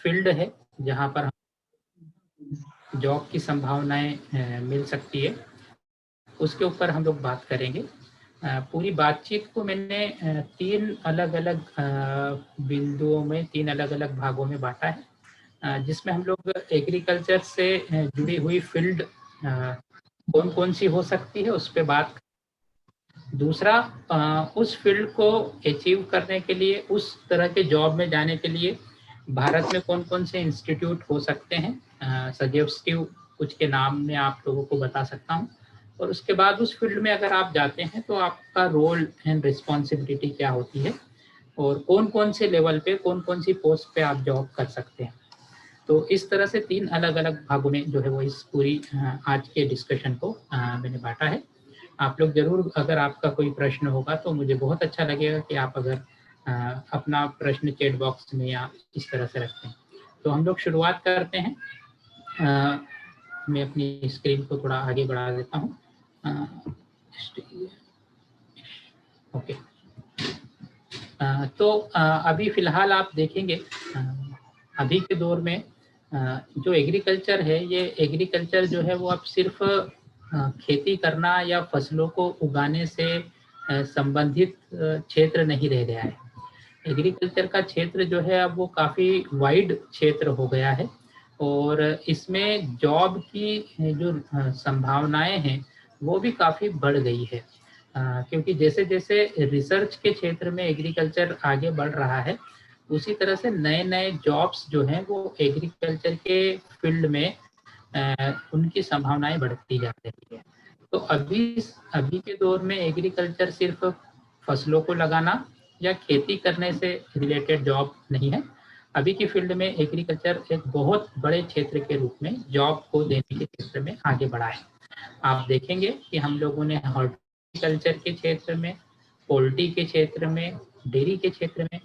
Field है जहाँ पर जॉब की संभावनाएं मिल सकती है, उसके ऊपर हम लोग बात करेंगे। पूरी बातचीत को मैंने तीन अलग अलग बिंदुओं में, तीन अलग अलग भागों में बांटा है, जिसमें हम लोग एग्रीकल्चर से जुड़ी हुई फील्ड कौन कौन सी हो सकती है उस पर बात। दूसरा, उस फील्ड को अचीव करने के लिए, उस तरह के जॉब में जाने के लिए भारत में कौन कौन से इंस्टीट्यूट हो सकते हैं, सजेस्टिव कुछ के नाम मैं आप लोगों को बता सकता हूँ। और उसके बाद उस फील्ड में अगर आप जाते हैं तो आपका रोल एंड रिस्पॉन्सिबिलिटी क्या होती है, और कौन कौन से लेवल पे, कौन कौन सी पोस्ट पे आप जॉब कर सकते हैं। तो इस तरह से तीन अलग अलग भागों में जो है वो इस पूरी आज के डिस्कशन को मैंने बांटा है। आप लोग जरूर, अगर आपका कोई प्रश्न होगा तो मुझे बहुत अच्छा लगेगा कि आप अगर अपना प्रश्न चैट बॉक्स में या इस तरह से रखते हैं। तो हम लोग शुरुआत करते हैं। मैं अपनी स्क्रीन को थोड़ा आगे बढ़ा देता हूँ। ओके। तो अभी फिलहाल आप देखेंगे, अभी के दौर में जो एग्रीकल्चर है, ये एग्रीकल्चर जो है वो अब सिर्फ खेती करना या फसलों को उगाने से संबंधित क्षेत्र नहीं रह गया है। एग्रीकल्चर का क्षेत्र जो है अब वो काफ़ी वाइड क्षेत्र हो गया है, और इसमें जॉब की जो संभावनाएं हैं वो भी काफ़ी बढ़ गई है, क्योंकि जैसे जैसे रिसर्च के क्षेत्र में एग्रीकल्चर आगे बढ़ रहा है, उसी तरह से नए नए जॉब्स जो हैं वो एग्रीकल्चर के फील्ड में उनकी संभावनाएं बढ़ती जा रही है। तो अभी के दौर में एग्रीकल्चर सिर्फ फसलों को लगाना या खेती करने से रिलेटेड जॉब नहीं है। अभी की फील्ड में एग्रीकल्चर एक बहुत बड़े क्षेत्र के रूप में जॉब को देने के क्षेत्र में आगे बढ़ा है। आप देखेंगे कि हम लोगों ने हॉर्टिकल्चर के क्षेत्र में, पोल्ट्री के क्षेत्र में, डेयरी के क्षेत्र में,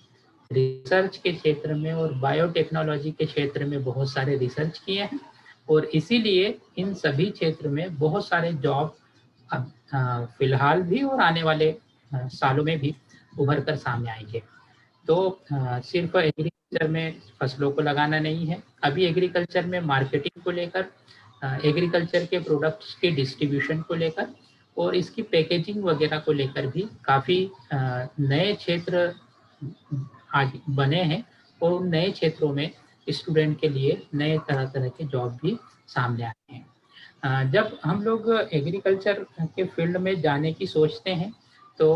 रिसर्च के क्षेत्र में और बायोटेक्नोलॉजी के क्षेत्र में बहुत सारे रिसर्च किए हैं, और इसीलिए इन सभी क्षेत्र में बहुत सारे जॉब अब फिलहाल भी और आने वाले सालों में भी उभर कर सामने आएंगे। तो सिर्फ एग्रीकल्चर में फसलों को लगाना नहीं है, अभी एग्रीकल्चर में मार्केटिंग को लेकर, एग्रीकल्चर के प्रोडक्ट्स के डिस्ट्रीब्यूशन को लेकर और इसकी पैकेजिंग वगैरह को लेकर भी काफ़ी नए क्षेत्र आगे बने हैं, और उन नए क्षेत्रों में स्टूडेंट के लिए नए तरह तरह के जॉब भी सामने आए हैं। जब हम लोग एग्रीकल्चर के फील्ड में जाने की सोचते हैं तो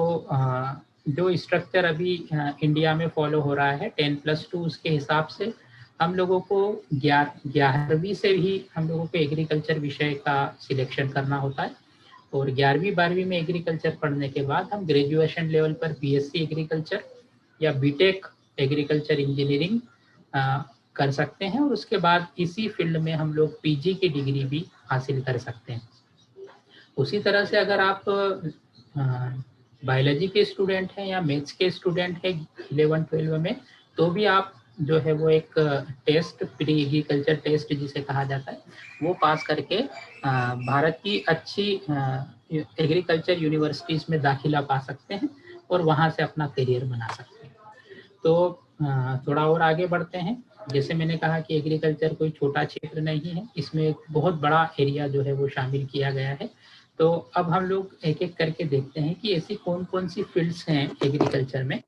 जो स्ट्रक्चर अभी इंडिया में फॉलो हो रहा है 10+2, उसके हिसाब से हम लोगों को 11वीं से ही हम लोगों को एग्रीकल्चर विषय का सिलेक्शन करना होता है, और 11वीं 12वीं में एग्रीकल्चर पढ़ने के बाद हम ग्रेजुएशन लेवल पर बीएससी एग्रीकल्चर या बीटेक एग्रीकल्चर इंजीनियरिंग कर सकते हैं, और उसके बाद इसी फील्ड में हम लोग पीजी की डिग्री भी हासिल कर सकते हैं। उसी तरह से अगर आप बायोलॉजी के स्टूडेंट हैं या मैथ्स के स्टूडेंट हैं 11-12 में, तो भी आप जो है वो एक टेस्ट, प्री एग्रीकल्चर टेस्ट जिसे कहा जाता है, वो पास करके भारत की अच्छी एग्रीकल्चर यूनिवर्सिटीज़ में दाखिला पा सकते हैं और वहाँ से अपना करियर बना सकते हैं। तो थोड़ा और आगे बढ़ते हैं। जैसे मैंने कहा कि एग्रीकल्चर कोई छोटा क्षेत्र नहीं है, इसमें एक बहुत बड़ा एरिया जो है वो शामिल किया गया है। तो अब हम लोग एक एक करके देखते हैं कि ऐसी कौन कौन सी फील्ड्स हैं एग्रीकल्चर में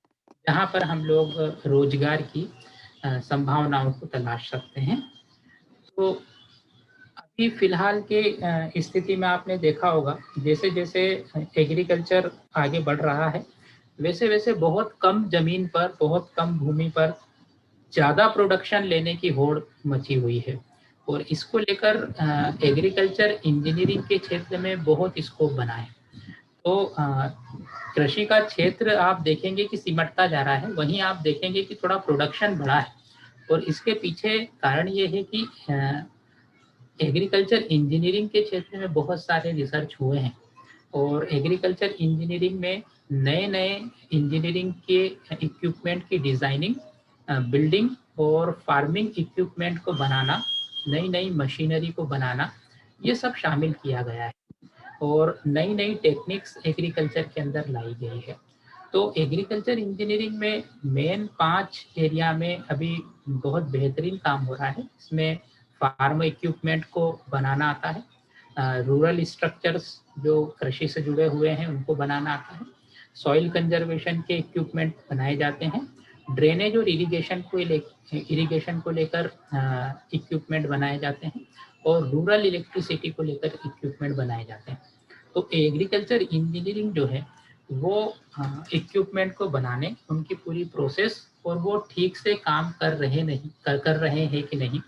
जहाँ पर हम लोग रोजगार की संभावनाओं को तलाश सकते हैं। तो अभी फिलहाल के स्थिति में आपने देखा होगा, जैसे जैसे एग्रीकल्चर आगे बढ़ रहा है, वैसे वैसे बहुत कम जमीन पर, बहुत कम भूमि पर ज़्यादा प्रोडक्शन लेने की होड़ मची हुई है, और इसको लेकर एग्रीकल्चर इंजीनियरिंग के क्षेत्र में बहुत स्कोप बना है। तो कृषि का क्षेत्र आप देखेंगे कि सिमटता जा रहा है, वहीं आप देखेंगे कि थोड़ा प्रोडक्शन बढ़ा है, और इसके पीछे कारण ये है कि एग्रीकल्चर इंजीनियरिंग के क्षेत्र में बहुत सारे रिसर्च हुए हैं, और एग्रीकल्चर इंजीनियरिंग में नए नए इंजीनियरिंग के इक्विपमेंट की डिज़ाइनिंग, बिल्डिंग और फार्मिंग इक्विपमेंट को बनाना, नई नई मशीनरी को बनाना, ये सब शामिल किया गया है, और नई नई टेक्निक्स एग्रीकल्चर के अंदर लाई गई है। तो एग्रीकल्चर इंजीनियरिंग में मेन 5 एरिया में अभी बहुत बेहतरीन काम हो रहा है। इसमें फार्म इक्विपमेंट को बनाना आता है, रूरल स्ट्रक्चर्स जो कृषि से जुड़े हुए हैं उनको बनाना आता है, सॉइल कंजर्वेशन के इक्विपमेंट बनाए जाते हैं, ड्रेनेज और इरिगेशन को लेकर इक्विपमेंट बनाए जाते हैं, और रूरल इलेक्ट्रिसिटी को लेकर इक्विपमेंट बनाए जाते हैं। तो एग्रीकल्चर इंजीनियरिंग जो है वो इक्विपमेंट को बनाने, उनकी पूरी प्रोसेस और वो ठीक से काम कर रहे हैं कि नहीं,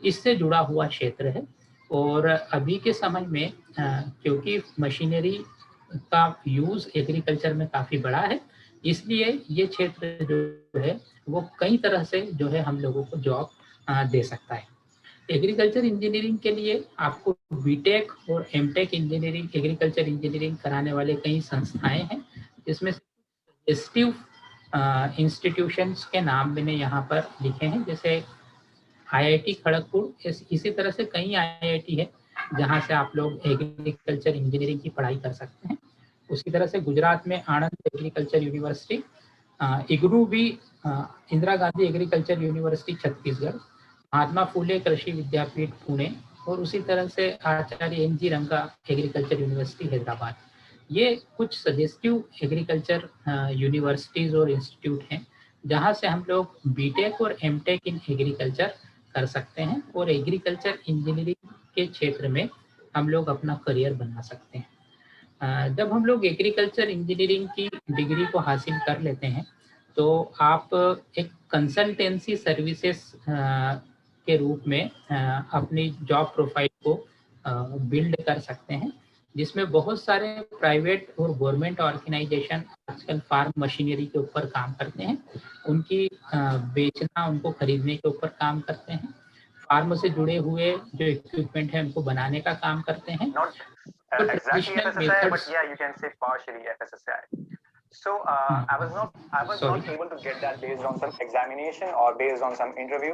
इससे जुड़ा हुआ क्षेत्र है। और अभी के समय में क्योंकि मशीनरी का यूज़ एग्रीकल्चर में काफ़ी बड़ा है, इसलिए ये क्षेत्र जो है वो कई तरह से जो है हम लोगों को जॉब दे सकता है। एग्रीकल्चर इंजीनियरिंग के लिए आपको बीटेक और एमटेक इंजीनियरिंग, एग्रीकल्चर इंजीनियरिंग कराने वाले कई संस्थाएं हैं, जिसमें सजेस्टिव इंस्टीट्यूशंस के नाम मैंने यहाँ पर लिखे हैं, जैसे आईआईटी खड़गपुर, इसी तरह से कई आईआईटी है जहाँ से आप लोग एग्रीकल्चर इंजीनियरिंग की पढ़ाई कर सकते हैं। उसी तरह से गुजरात में आनंद एग्रीकल्चर यूनिवर्सिटी, इग्नू भी, इंदिरा गांधी एग्रीकल्चर यूनिवर्सिटी छत्तीसगढ़, महात्मा फूले कृषि विद्यापीठ पुणे, और उसी तरह से आचार्य एन.जी. रंगा एग्रीकल्चर यूनिवर्सिटी हैदराबाद। ये कुछ सजेस्टिव एग्रीकल्चर यूनिवर्सिटीज़ और इंस्टीट्यूट हैं जहाँ से हम लोग बीटेक और एमटेक इन एग्रीकल्चर कर सकते हैं, और एग्रीकल्चर इंजीनियरिंग के क्षेत्र में हम लोग अपना करियर बना सकते हैं। जब हम लोग एग्रीकल्चर इंजीनियरिंग की डिग्री को हासिल कर लेते हैं तो आप एक कंसल्टेंसी सर्विसेज के रूप में अपनी जॉब प्रोफाइल को बिल्ड कर सकते हैं, जिसमें बहुत सारे प्राइवेट और गवर्नमेंट ऑर्गेनाइजेशन आजकल फार्म मशीनरी के ऊपर काम करते हैं, उनकी बेचना, उनको खरीदने के ऊपर काम करते हैं, फार्म से जुड़े हुए जो इक्विपमेंट है उनको बनाने का काम करते हैं। Exactly FSSAI, but yeah, you can say partially FSSAI. So I was not able to get that based on some examination or based on some interview.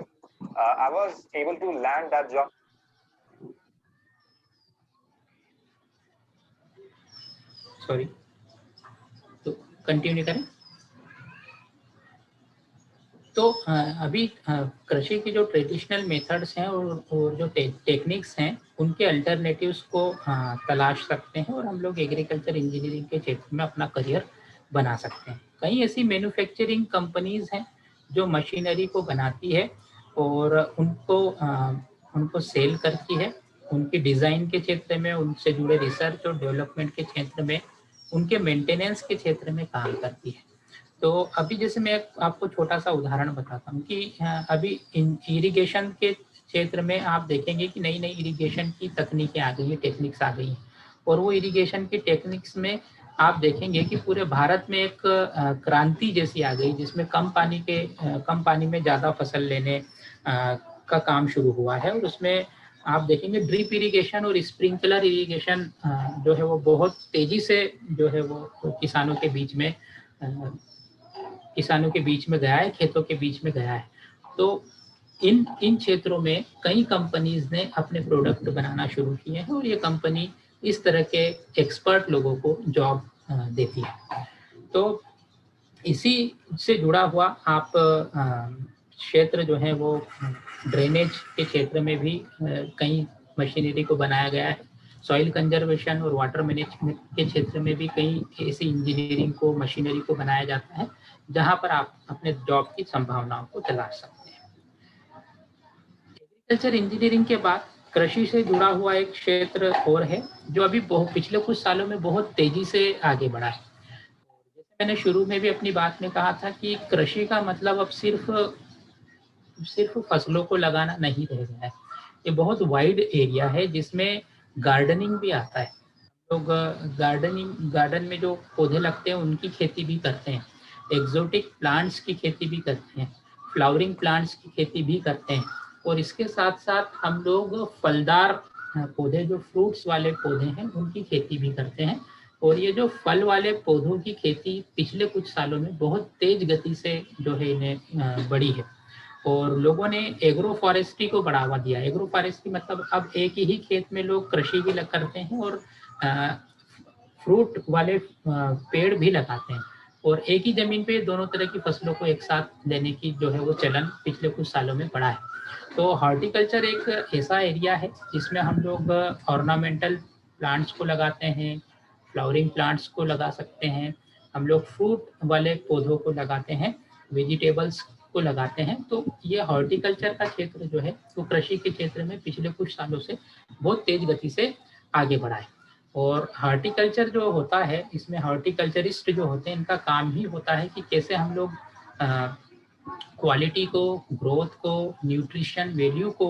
I was able to land that job. Sorry, तो continue करें। तो अभी कृषि की जो traditional methods हैं और जो टेक्निक्स हैं उनके अल्टरनेटिव्स को तलाश सकते हैं, और हम लोग एग्रीकल्चर इंजीनियरिंग के क्षेत्र में अपना करियर बना सकते हैं। कई ऐसी मैन्युफैक्चरिंग कंपनीज हैं जो मशीनरी को बनाती है और उनको सेल करती है, उनकी डिज़ाइन के क्षेत्र में, उनसे जुड़े रिसर्च और डेवलपमेंट के क्षेत्र में, उनके मेंटेनेंस के क्षेत्र में काम करती है। तो अभी जैसे मैं आपको छोटा सा उदाहरण बताता हूँ कि अभी इरिगेशन के क्षेत्र में आप देखेंगे कि नई नई इरिगेशन की तकनीकें आ गई हैं, टेक्निक्स आ गई हैं, और वो इरिगेशन की टेक्निक्स में आप देखेंगे कि पूरे भारत में एक क्रांति जैसी आ गई, जिसमें कम पानी में ज़्यादा फसल लेने का काम शुरू हुआ है। और उसमें आप देखेंगे ड्रिप इरिगेशन और स्प्रिंकलर इरिगेशन जो है वो बहुत तेज़ी से जो है वो किसानों के बीच में गया है, खेतों के बीच में गया है। तो इन क्षेत्रों में कई कंपनीज ने अपने प्रोडक्ट बनाना शुरू किए हैं, और ये कंपनी इस तरह के एक्सपर्ट लोगों को जॉब देती है। तो इसी से जुड़ा हुआ आप क्षेत्र जो है वो ड्रेनेज के क्षेत्र में भी कई मशीनरी को बनाया गया है। सॉइल कंजर्वेशन और वाटर मैनेजमेंट के क्षेत्र में भी कई ऐसी इंजीनियरिंग को, मशीनरी को बनाया जाता है जहां पर आप अपने जॉब की संभावनाओं को तलाश सकते हैं। एग्रीकल्चर इंजीनियरिंग के बाद कृषि से जुड़ा हुआ एक क्षेत्र और है जो अभी पिछले कुछ सालों में बहुत तेजी से आगे बढ़ा है। जैसे मैंने शुरू में भी अपनी बात में कहा था कि कृषि का मतलब अब सिर्फ फसलों को लगाना नहीं रह गया है, ये बहुत वाइड एरिया है जिसमें गार्डनिंग भी आता है। लोग गार्डन में जो पौधे लगते हैं उनकी खेती भी करते हैं, एक्जोटिक प्लांट्स की खेती भी करते हैं, फ्लावरिंग प्लांट्स की खेती भी करते हैं, और इसके साथ साथ हम लोग फलदार पौधे, जो फ्रूट्स वाले पौधे हैं, उनकी खेती भी करते हैं। और ये जो फल वाले पौधों की खेती पिछले कुछ सालों में बहुत तेज गति से जो है इन्हें बढ़ी है, और लोगों ने एग्रो फॉरेस्ट्री को बढ़ावा दिया। एग्रो फॉरेस्ट्री मतलब अब एक ही खेत में लोग कृषि भी करते हैं और फ्रूट वाले पेड़ भी लगाते हैं, और एक ही जमीन पे दोनों तरह की फसलों को एक साथ लेने की जो है वो चलन पिछले कुछ सालों में बढ़ा है। तो हॉर्टिकल्चर एक ऐसा एरिया है जिसमें हम लोग ऑर्नामेंटल प्लांट्स को लगाते हैं, फ्लावरिंग प्लांट्स को लगा सकते हैं, हम लोग फ्रूट वाले पौधों को लगाते हैं, वेजिटेबल्स को लगाते हैं। तो ये हॉर्टिकल्चर का क्षेत्र जो है वो कृषि के क्षेत्र में पिछले कुछ सालों से बहुत तेज गति से आगे बढ़ा है। और हॉर्टिकल्चर जो होता है, इसमें हॉर्टिकल्चरिस्ट जो होते हैं इनका काम ही होता है कि कैसे हम लोग क्वालिटी को, ग्रोथ को, न्यूट्रिशन वैल्यू को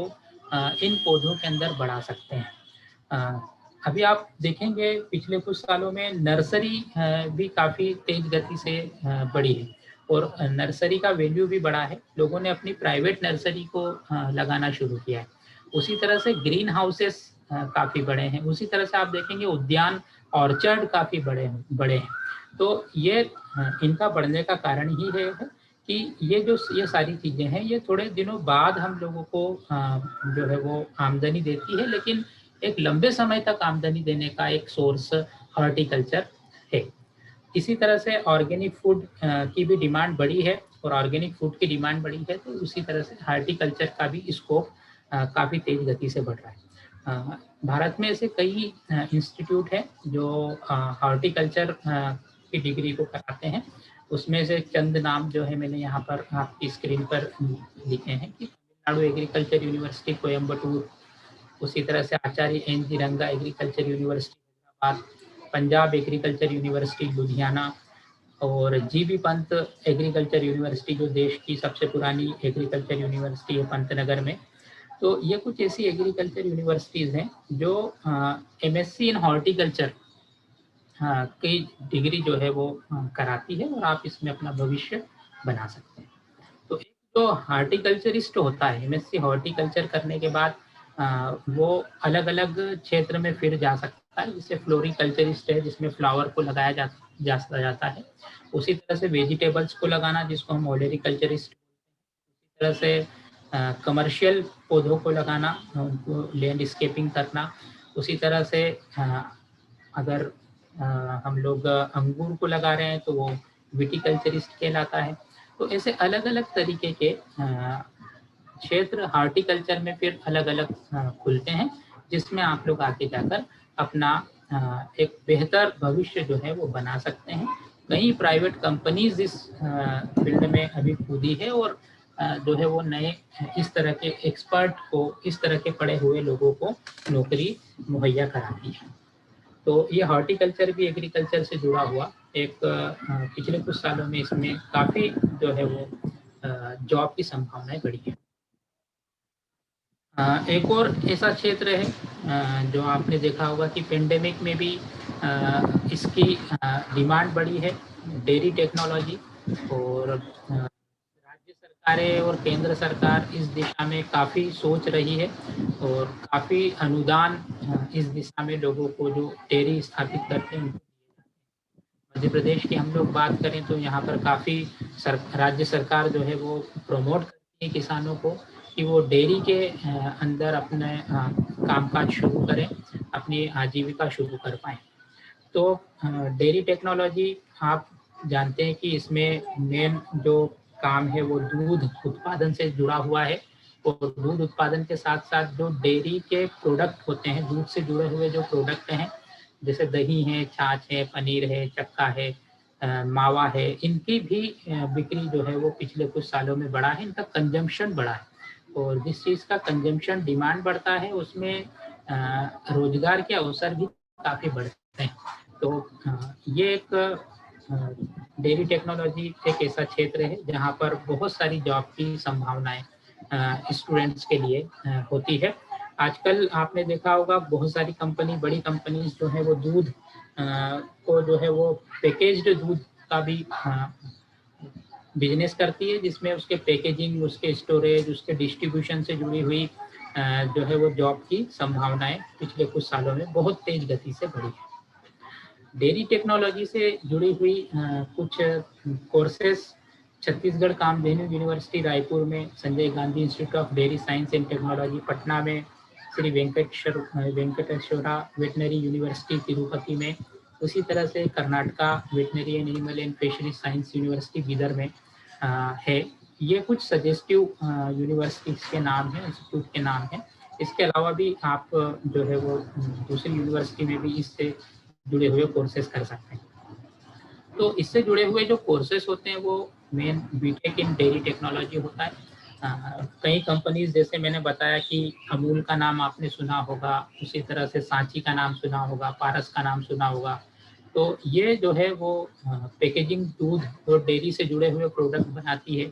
इन पौधों के अंदर बढ़ा सकते हैं। अभी आप देखेंगे पिछले कुछ सालों में नर्सरी भी काफ़ी तेज गति से बढ़ी है और नर्सरी का वैल्यू भी बढ़ा है। लोगों ने अपनी प्राइवेट नर्सरी को लगाना शुरू किया है। उसी तरह से ग्रीन हाउसेस काफ़ी बड़े हैं। उसी तरह से आप देखेंगे उद्यान, ऑर्चर्ड काफ़ी बड़े हैं। तो ये इनका बढ़ने का कारण ही है कि ये सारी चीज़ें हैं, ये थोड़े दिनों बाद हम लोगों को जो है वो आमदनी देती है, लेकिन एक लंबे समय तक आमदनी देने का एक सोर्स हॉर्टिकल्चर है। इसी तरह से ऑर्गेनिक फूड की भी डिमांड बढ़ी है और ऑर्गेनिक फूड की डिमांड बढ़ी है, तो उसी तरह से हॉर्टिकल्चर का भी स्कोप काफ़ी तेज गति से बढ़ रहा है। भारत में ऐसे कई इंस्टीट्यूट हैं जो हॉर्टिकल्चर की डिग्री को कराते हैं। उसमें से चंद नाम जो है मैंने यहाँ पर आपकी स्क्रीन पर लिखे हैं कि तमिलनाडु एग्रीकल्चर यूनिवर्सिटी कोयम्बटूर, उसी तरह से आचार्य एन जी रंगा agriculture university Hyderabad, Punjab agriculture university Ludhiana और जीबी पंत एग्रीकल्चर यूनिवर्सिटी जो देश की सबसे पुरानी एग्रीकल्चर यूनिवर्सिटी है पंतनगर में। तो ये कुछ ऐसी एग्रीकल्चर यूनिवर्सिटीज़ हैं जो एमएससी इन हॉर्टिकल्चर की डिग्री जो है वो कराती है और आप इसमें अपना भविष्य बना सकते हैं। तो एक जो हॉर्टिकल्चरिस्ट होता है, एमएससी हॉर्टिकल्चर करने के बाद वो अलग अलग क्षेत्र में फिर जा सकता है। जैसे फ्लोरिकल्चरिस्ट है जिसमें फ्लावर को लगाया जाता है। उसी तरह से वेजिटेबल्स को लगाना जिसको हम ओलेरिकल्चरिस्ट, उसी तरह से कमर्शियल पौधों को लगाना, उनको लैंडस्केपिंग करना। उसी तरह से अगर हम लोग अंगूर को लगा रहे हैं तो वो विटिकल्चरिस्ट कहलाता है। तो ऐसे अलग अलग तरीके के क्षेत्र हॉर्टिकल्चर में फिर अलग अलग खुलते हैं, जिसमें आप लोग आगे जाकर अपना एक बेहतर भविष्य जो है वो बना सकते हैं। कई प्राइवेट कंपनीज इस फील्ड में अभी कूदी है और जो है वो नए इस तरह के एक्सपर्ट को, इस तरह के पढ़े हुए लोगों को नौकरी मुहैया कराती है। तो ये हॉर्टिकल्चर भी एग्रीकल्चर से जुड़ा हुआ एक पिछले कुछ सालों में इसमें काफ़ी जो है वो जॉब की संभावनाएं बढ़ी है। एक और ऐसा क्षेत्र है जो आपने देखा होगा कि पेंडेमिक में भी इसकी डिमांड बढ़ी है, डेयरी टेक्नोलॉजी। और राज्य सरकारें और केंद्र सरकार इस दिशा में काफ़ी सोच रही है और काफ़ी अनुदान इस दिशा में लोगों को जो डेयरी स्थापित करते हैं। मध्य प्रदेश की हम लोग बात करें तो यहाँ पर काफ़ी राज्य सरकार जो है वो प्रमोट करती है किसानों को कि वो डेयरी के अंदर अपने कामकाज शुरू करें, अपनी आजीविका शुरू कर पाएँ। तो डेयरी टेक्नोलॉजी आप जानते हैं कि इसमें मेन जो काम है वो दूध उत्पादन से जुड़ा हुआ है और दूध उत्पादन के साथ साथ जो डेयरी के प्रोडक्ट होते हैं, दूध से जुड़े हुए जो प्रोडक्ट हैं जैसे दही है, छाछ है, पनीर है, चक्का है, मावा है, इनकी भी बिक्री जो है वो पिछले कुछ सालों में बढ़ा है, इनका कंजम्पशन बढ़ा है। और जिस चीज़ का कंजम्पशन डिमांड बढ़ता है उसमें रोजगार के अवसर भी काफ़ी बढ़ते हैं। तो ये एक डेयरी टेक्नोलॉजी एक ऐसा क्षेत्र है जहाँ पर बहुत सारी जॉब की संभावनाएं स्टूडेंट्स के लिए होती है। आजकल आपने देखा होगा बहुत सारी कंपनी, बड़ी कंपनीज जो है वो दूध को जो है वो पैकेज्ड दूध का भी बिजनेस करती है, जिसमें उसके पैकेजिंग, उसके स्टोरेज, उसके डिस्ट्रीब्यूशन से जुड़ी हुई जो है वो जॉब की संभावनाएं पिछले कुछ सालों में बहुत तेज गति से बढ़ी है। डेयरी टेक्नोलॉजी से जुड़ी हुई कुछ कोर्सेस छत्तीसगढ़ कामधेनु यूनिवर्सिटी रायपुर में, Sanjay Gandhi institute of dairy science and technology Patna में, श्री वेंकटेश्वरा वेटनरी यूनिवर्सिटी तिरुपति में, उसी तरह से Karnataka veterinary and animal and fishery science university Bidar में है। ये कुछ सजेस्टिव यूनिवर्सिटीज़ के नाम हैं, इंस्टीट्यूट के नाम हैं। इसके अलावा भी आप जो है वो दूसरी यूनिवर्सिटी में भी इससे जुड़े हुए कोर्सेज कर सकते हैं। तो इससे जुड़े हुए जो कोर्सेज होते हैं वो main BTech in dairy technology होता है। कई कंपनीज जैसे मैंने बताया कि अमूल का नाम आपने सुना होगा, उसी तरह से सांची का नाम सुना होगा, पारस का नाम सुना होगा। तो ये जो है वो पैकेजिंग दूध और डेयरी से जुड़े हुए प्रोडक्ट बनाती है।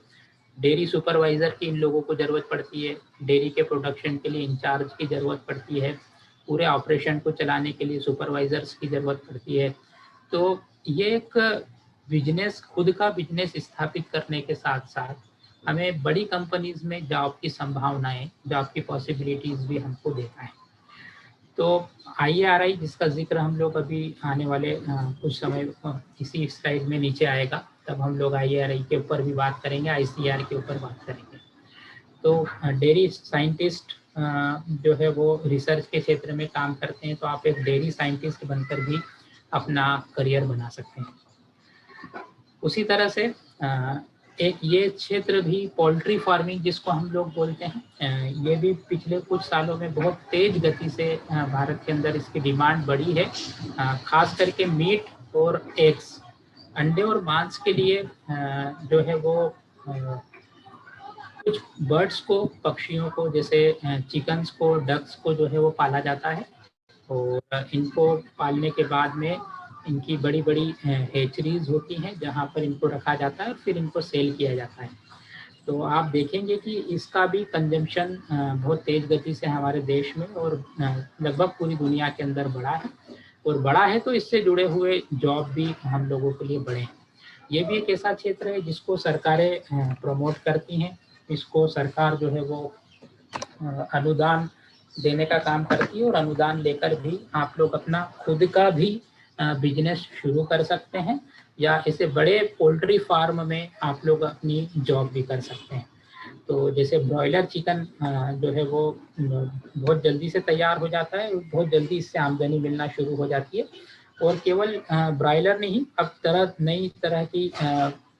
डेयरी सुपरवाइज़र की इन लोगों को ज़रूरत पड़ती है, डेयरी के प्रोडक्शन के लिए इंचार्ज की ज़रूरत पड़ती है, पूरे ऑपरेशन को चलाने के लिए सुपरवाइज़र्स की ज़रूरत पड़ती है। तो ये एक बिजनेस, खुद का बिजनेस स्थापित करने के साथ साथ हमें बड़ी कंपनीज में जॉब की संभावनाएं, जॉब की पॉसिबिलिटीज़ भी हमको देता है। तो IARI जिसका जिक्र हम लोग अभी आने वाले कुछ समय इसी स्लाइड में नीचे आएगा, तब हम लोग IARI के ऊपर भी बात करेंगे, ICAR के ऊपर बात करेंगे। तो डेयरी साइंटिस्ट जो है वो रिसर्च के क्षेत्र में काम करते हैं, तो आप एक डेयरी साइंटिस्ट बनकर भी अपना करियर बना सकते हैं। उसी तरह से एक ये क्षेत्र भी पोल्ट्री फार्मिंग जिसको हम लोग बोलते हैं, ये भी पिछले कुछ सालों में बहुत तेज गति से भारत के अंदर इसकी डिमांड बढ़ी है। खास करके मीट और एग्स, अंडे और मांस के लिए जो है वो कुछ बर्ड्स को, पक्षियों को, जैसे चिकन्स को, डक्स को जो है वो पाला जाता है। और इनको पालने के बाद में इनकी बड़ी बड़ी हैचरीज होती हैं जहाँ पर इनको रखा जाता है और फिर इनको सेल किया जाता है। तो आप देखेंगे कि इसका भी कंजम्पशन बहुत तेज़ गति से हमारे देश में और लगभग पूरी दुनिया के अंदर बढ़ा है। और बढ़ा है तो इससे जुड़े हुए जॉब भी हम लोगों के लिए बढ़े हैं। ये भी एक ऐसा क्षेत्र है जिसको सरकारें प्रमोट करती हैं। इसको सरकार जो है वो अनुदान देने का काम करती है और अनुदान लेकर भी आप लोग अपना खुद का भी बिजनेस शुरू कर सकते हैं, या ऐसे बड़े पोल्ट्री फार्म में आप लोग अपनी जॉब भी कर सकते हैं। तो जैसे ब्रॉयलर चिकन जो है वो बहुत जल्दी से तैयार हो जाता है, बहुत जल्दी इससे आमदनी मिलना शुरू हो जाती है। और केवल ब्रॉयलर नहीं, अब नई तरह की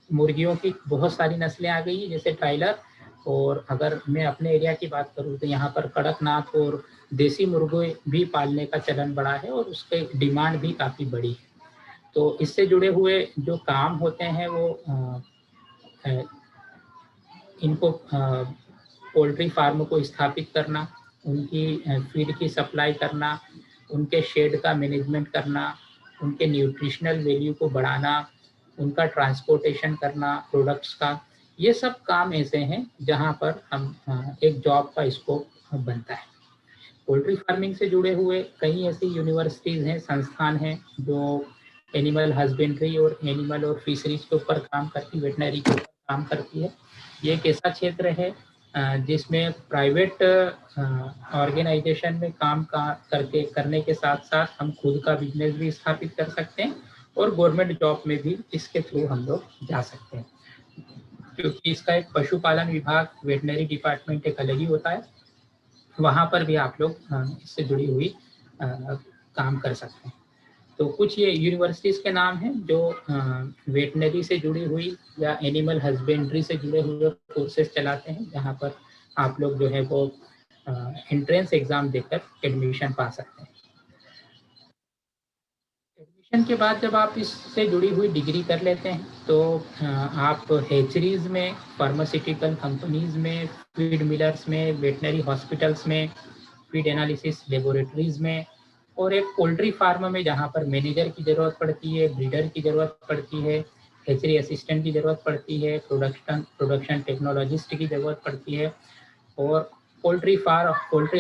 मुर्गियों की बहुत सारी नस्लें आ गई हैं, जैसे ट्रायलर। और अगर मैं अपने एरिया की बात करूँ तो यहाँ पर कड़कनाथ और देसी मुर्गे भी पालने का चलन बढ़ा है और उसके डिमांड भी काफ़ी बड़ी है। तो इससे जुड़े हुए जो काम होते हैं वो इनको पोल्ट्री फार्म को स्थापित करना, उनकी फीड की सप्लाई करना, उनके शेड का मैनेजमेंट करना, उनके न्यूट्रिशनल वैल्यू को बढ़ाना, उनका ट्रांसपोर्टेशन करना प्रोडक्ट्स का, ये सब काम ऐसे हैं जहां पर हम एक जॉब का स्कोप बनता है। पोल्ट्री फार्मिंग से जुड़े हुए कई ऐसी यूनिवर्सिटीज़ हैं, संस्थान हैं जो एनिमल हस्बेंड्री और एनिमल और फिशरीज के ऊपर काम करती, वेटनरी के ऊपर काम करती है। ये एक ऐसा क्षेत्र है जिसमें प्राइवेट ऑर्गेनाइजेशन में काम करने के साथ साथ हम खुद का बिजनेस भी स्थापित कर सकते हैं और गवर्नमेंट जॉब में भी इसके थ्रू हम लोग जा सकते हैं, क्योंकि इसका एक पशुपालन विभाग, वेटनरी डिपार्टमेंट एक अलग ही होता है, वहाँ पर भी आप लोग इससे जुड़ी हुई काम कर सकते हैं। तो कुछ ये यूनिवर्सिटीज़ के नाम हैं जो वेटनरी से जुड़ी हुई या एनिमल हस्बेंड्री से जुड़े हुए कोर्सेज चलाते हैं, जहाँ पर आप लोग जो है वो एंट्रेंस एग्ज़ाम देकर एडमिशन पा सकते हैं। एडमिशन के बाद जब आप इससे जुड़ी हुई डिग्री कर लेते हैं तो आप हैचरीज में, फार्मास्यूटिकल कंपनीज में, फीड मिलर्स में, वेटनरी हॉस्पिटल्स में, फीड एनालिसिस लेबोरेटरीज में, और एक पोल्ट्री फार्म में जहां पर मैनेजर की ज़रूरत पड़ती है, ब्रीडर की ज़रूरत पड़ती है, हैचरी असिस्टेंट की ज़रूरत पड़ती है, प्रोडक्शन टेक्नोलॉजिस्ट की ज़रूरत पड़ती है, और पोल्ट्री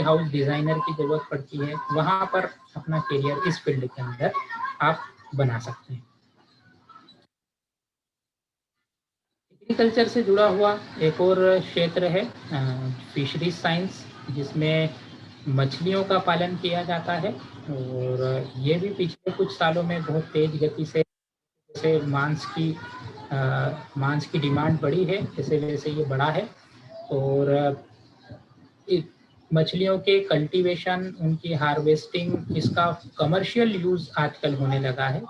हाउस डिज़ाइनर की ज़रूरत पड़ती है, वहाँ पर अपना करियर इस फील्ड के अंदर आप बना सकते हैं। एग्रीकल्चर से जुड़ा हुआ एक और क्षेत्र है फिशरीज साइंस, जिसमें मछलियों का पालन किया जाता है। और ये भी पिछले कुछ सालों में बहुत तेज गति से जैसे मांस की डिमांड बढ़ी है, जैसे जैसे ये बढ़ा है। और मछलियों के कल्टीवेशन, उनकी हार्वेस्टिंग, इसका कमर्शियल यूज़ आजकल होने लगा है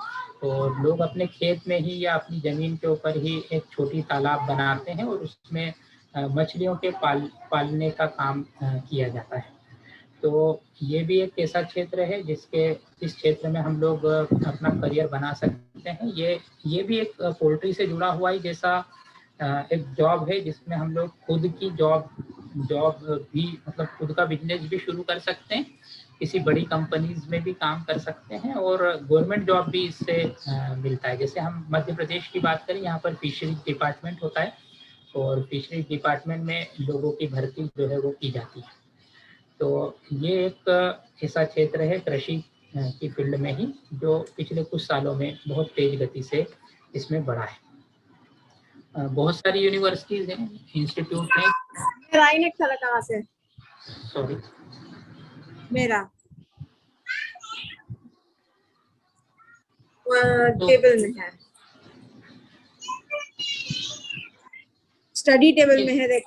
और लोग अपने खेत में ही या अपनी ज़मीन के ऊपर ही एक छोटी तालाब बनाते हैं और उसमें मछलियों के पालने का काम किया जाता है। तो ये भी एक ऐसा क्षेत्र है जिस क्षेत्र में हम लोग अपना करियर बना सकते हैं। ये भी एक पोल्ट्री से जुड़ा हुआ ही जैसा एक जॉब है जिसमें हम लोग खुद की जॉब भी, मतलब खुद का बिजनेस भी शुरू कर सकते हैं, किसी बड़ी कंपनीज में भी काम कर सकते हैं और गवर्नमेंट जॉब भी इससे मिलता है। जैसे हम मध्य प्रदेश की बात करें, यहाँ पर फिशरीज डिपार्टमेंट होता है और फिशरीज डिपार्टमेंट में लोगों की भर्ती जो है वो की जाती है। तो ये एक ऐसा क्षेत्र है कृषि की फील्ड में ही जो पिछले कुछ सालों में बहुत तेज गति से इसमें बढ़ा है। बहुत सारी यूनिवर्सिटीज हैं, इंस्टीट्यूट हैं। मेरा ही नेट चला कहाँ से? सॉरी, मेरा टेबल में है, स्टडी टेबल में है, देख।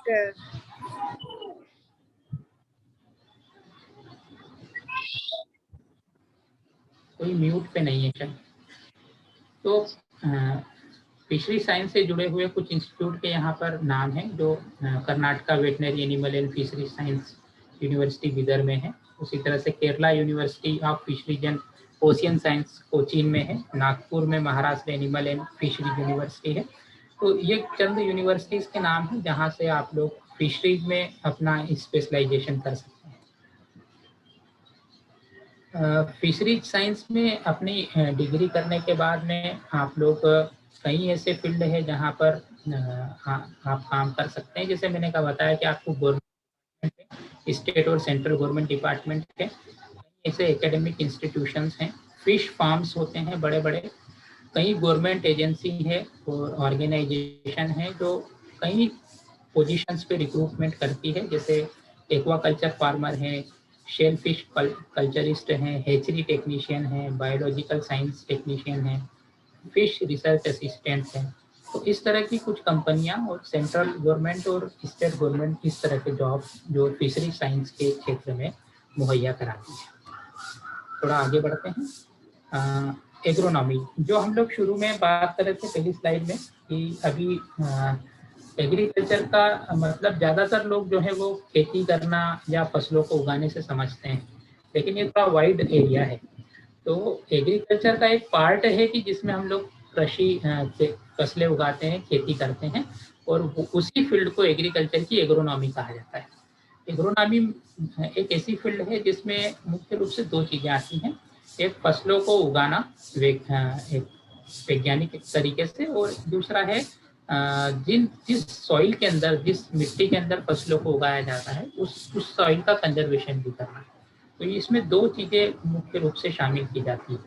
कोई म्यूट पे नहीं है क्या? तो फिशरी साइंस से जुड़े हुए कुछ इंस्टीट्यूट के यहाँ पर नाम हैं जो Karnataka veterinary animal and fishery science university Bidar में है। उसी तरह से Kerala university of fisheries and ocean science Cochin में है। नागपुर में Maharashtra animal and fisheries university है। तो ये चंद यूनिवर्सिटीज के नाम हैं जहाँ से आप लोग फिशरीज में अपना स्पेशलाइजेशन कर सकते हैं। फिशरीज साइंस में अपनी डिग्री करने के बाद में आप लोग कई ऐसे फील्ड है जहाँ पर आप काम कर सकते हैं। जैसे मैंने कहा बताया कि आपको गवर्नमेंट, स्टेट और सेंट्रल गवर्नमेंट डिपार्टमेंट के ऐसे एकेडमिक इंस्टीट्यूशंस हैं। फिश फार्म्स होते हैं बड़े बड़े, कई गवर्नमेंट एजेंसी है और ऑर्गेनाइजेशन है जो कई पोजीशंस पे रिक्रूटमेंट करती है। जैसे एक्वाकल्चर फार्मर हैं, शेल फिश कल्चरिस्ट हैं, हेचरी टेक्नीशियन हैं, बायोलॉजिकल साइंस टेक्नीशियन हैं, फिश रिसर्च असिस्टेंट हैं। तो इस तरह की कुछ कंपनियां और सेंट्रल गवर्नमेंट और स्टेट गवर्नमेंट इस तरह के जॉब जो फिशरी साइंस के क्षेत्र में मुहैया कराती है। थोड़ा आगे बढ़ते हैं। एग्रोनॉमी, जो हम लोग शुरू में बात कर रहे थे पहली स्लाइड में कि अभी एग्रीकल्चर का मतलब ज़्यादातर लोग जो है वो खेती करना या फसलों को उगाने से समझते हैं, लेकिन ये थोड़ा वाइड एरिया है। तो एग्रीकल्चर का एक पार्ट है कि जिसमें हम लोग कृषि फसलें उगाते हैं, खेती करते हैं और उसी फील्ड को एग्रीकल्चर की एग्रोनॉमी कहा जाता है। एग्रोनॉमी एक ऐसी फील्ड है जिसमें मुख्य रूप से दो चीज़ें आती हैं। एक फसलों को उगाना एक वैज्ञानिक तरीके से, और दूसरा है जिस सॉइल के अंदर, जिस मिट्टी के अंदर फसलों को उगाया जाता है उस सॉइल का कंजर्वेशन भी करना। तो इसमें दो चीज़ें मुख्य रूप से शामिल की जाती है।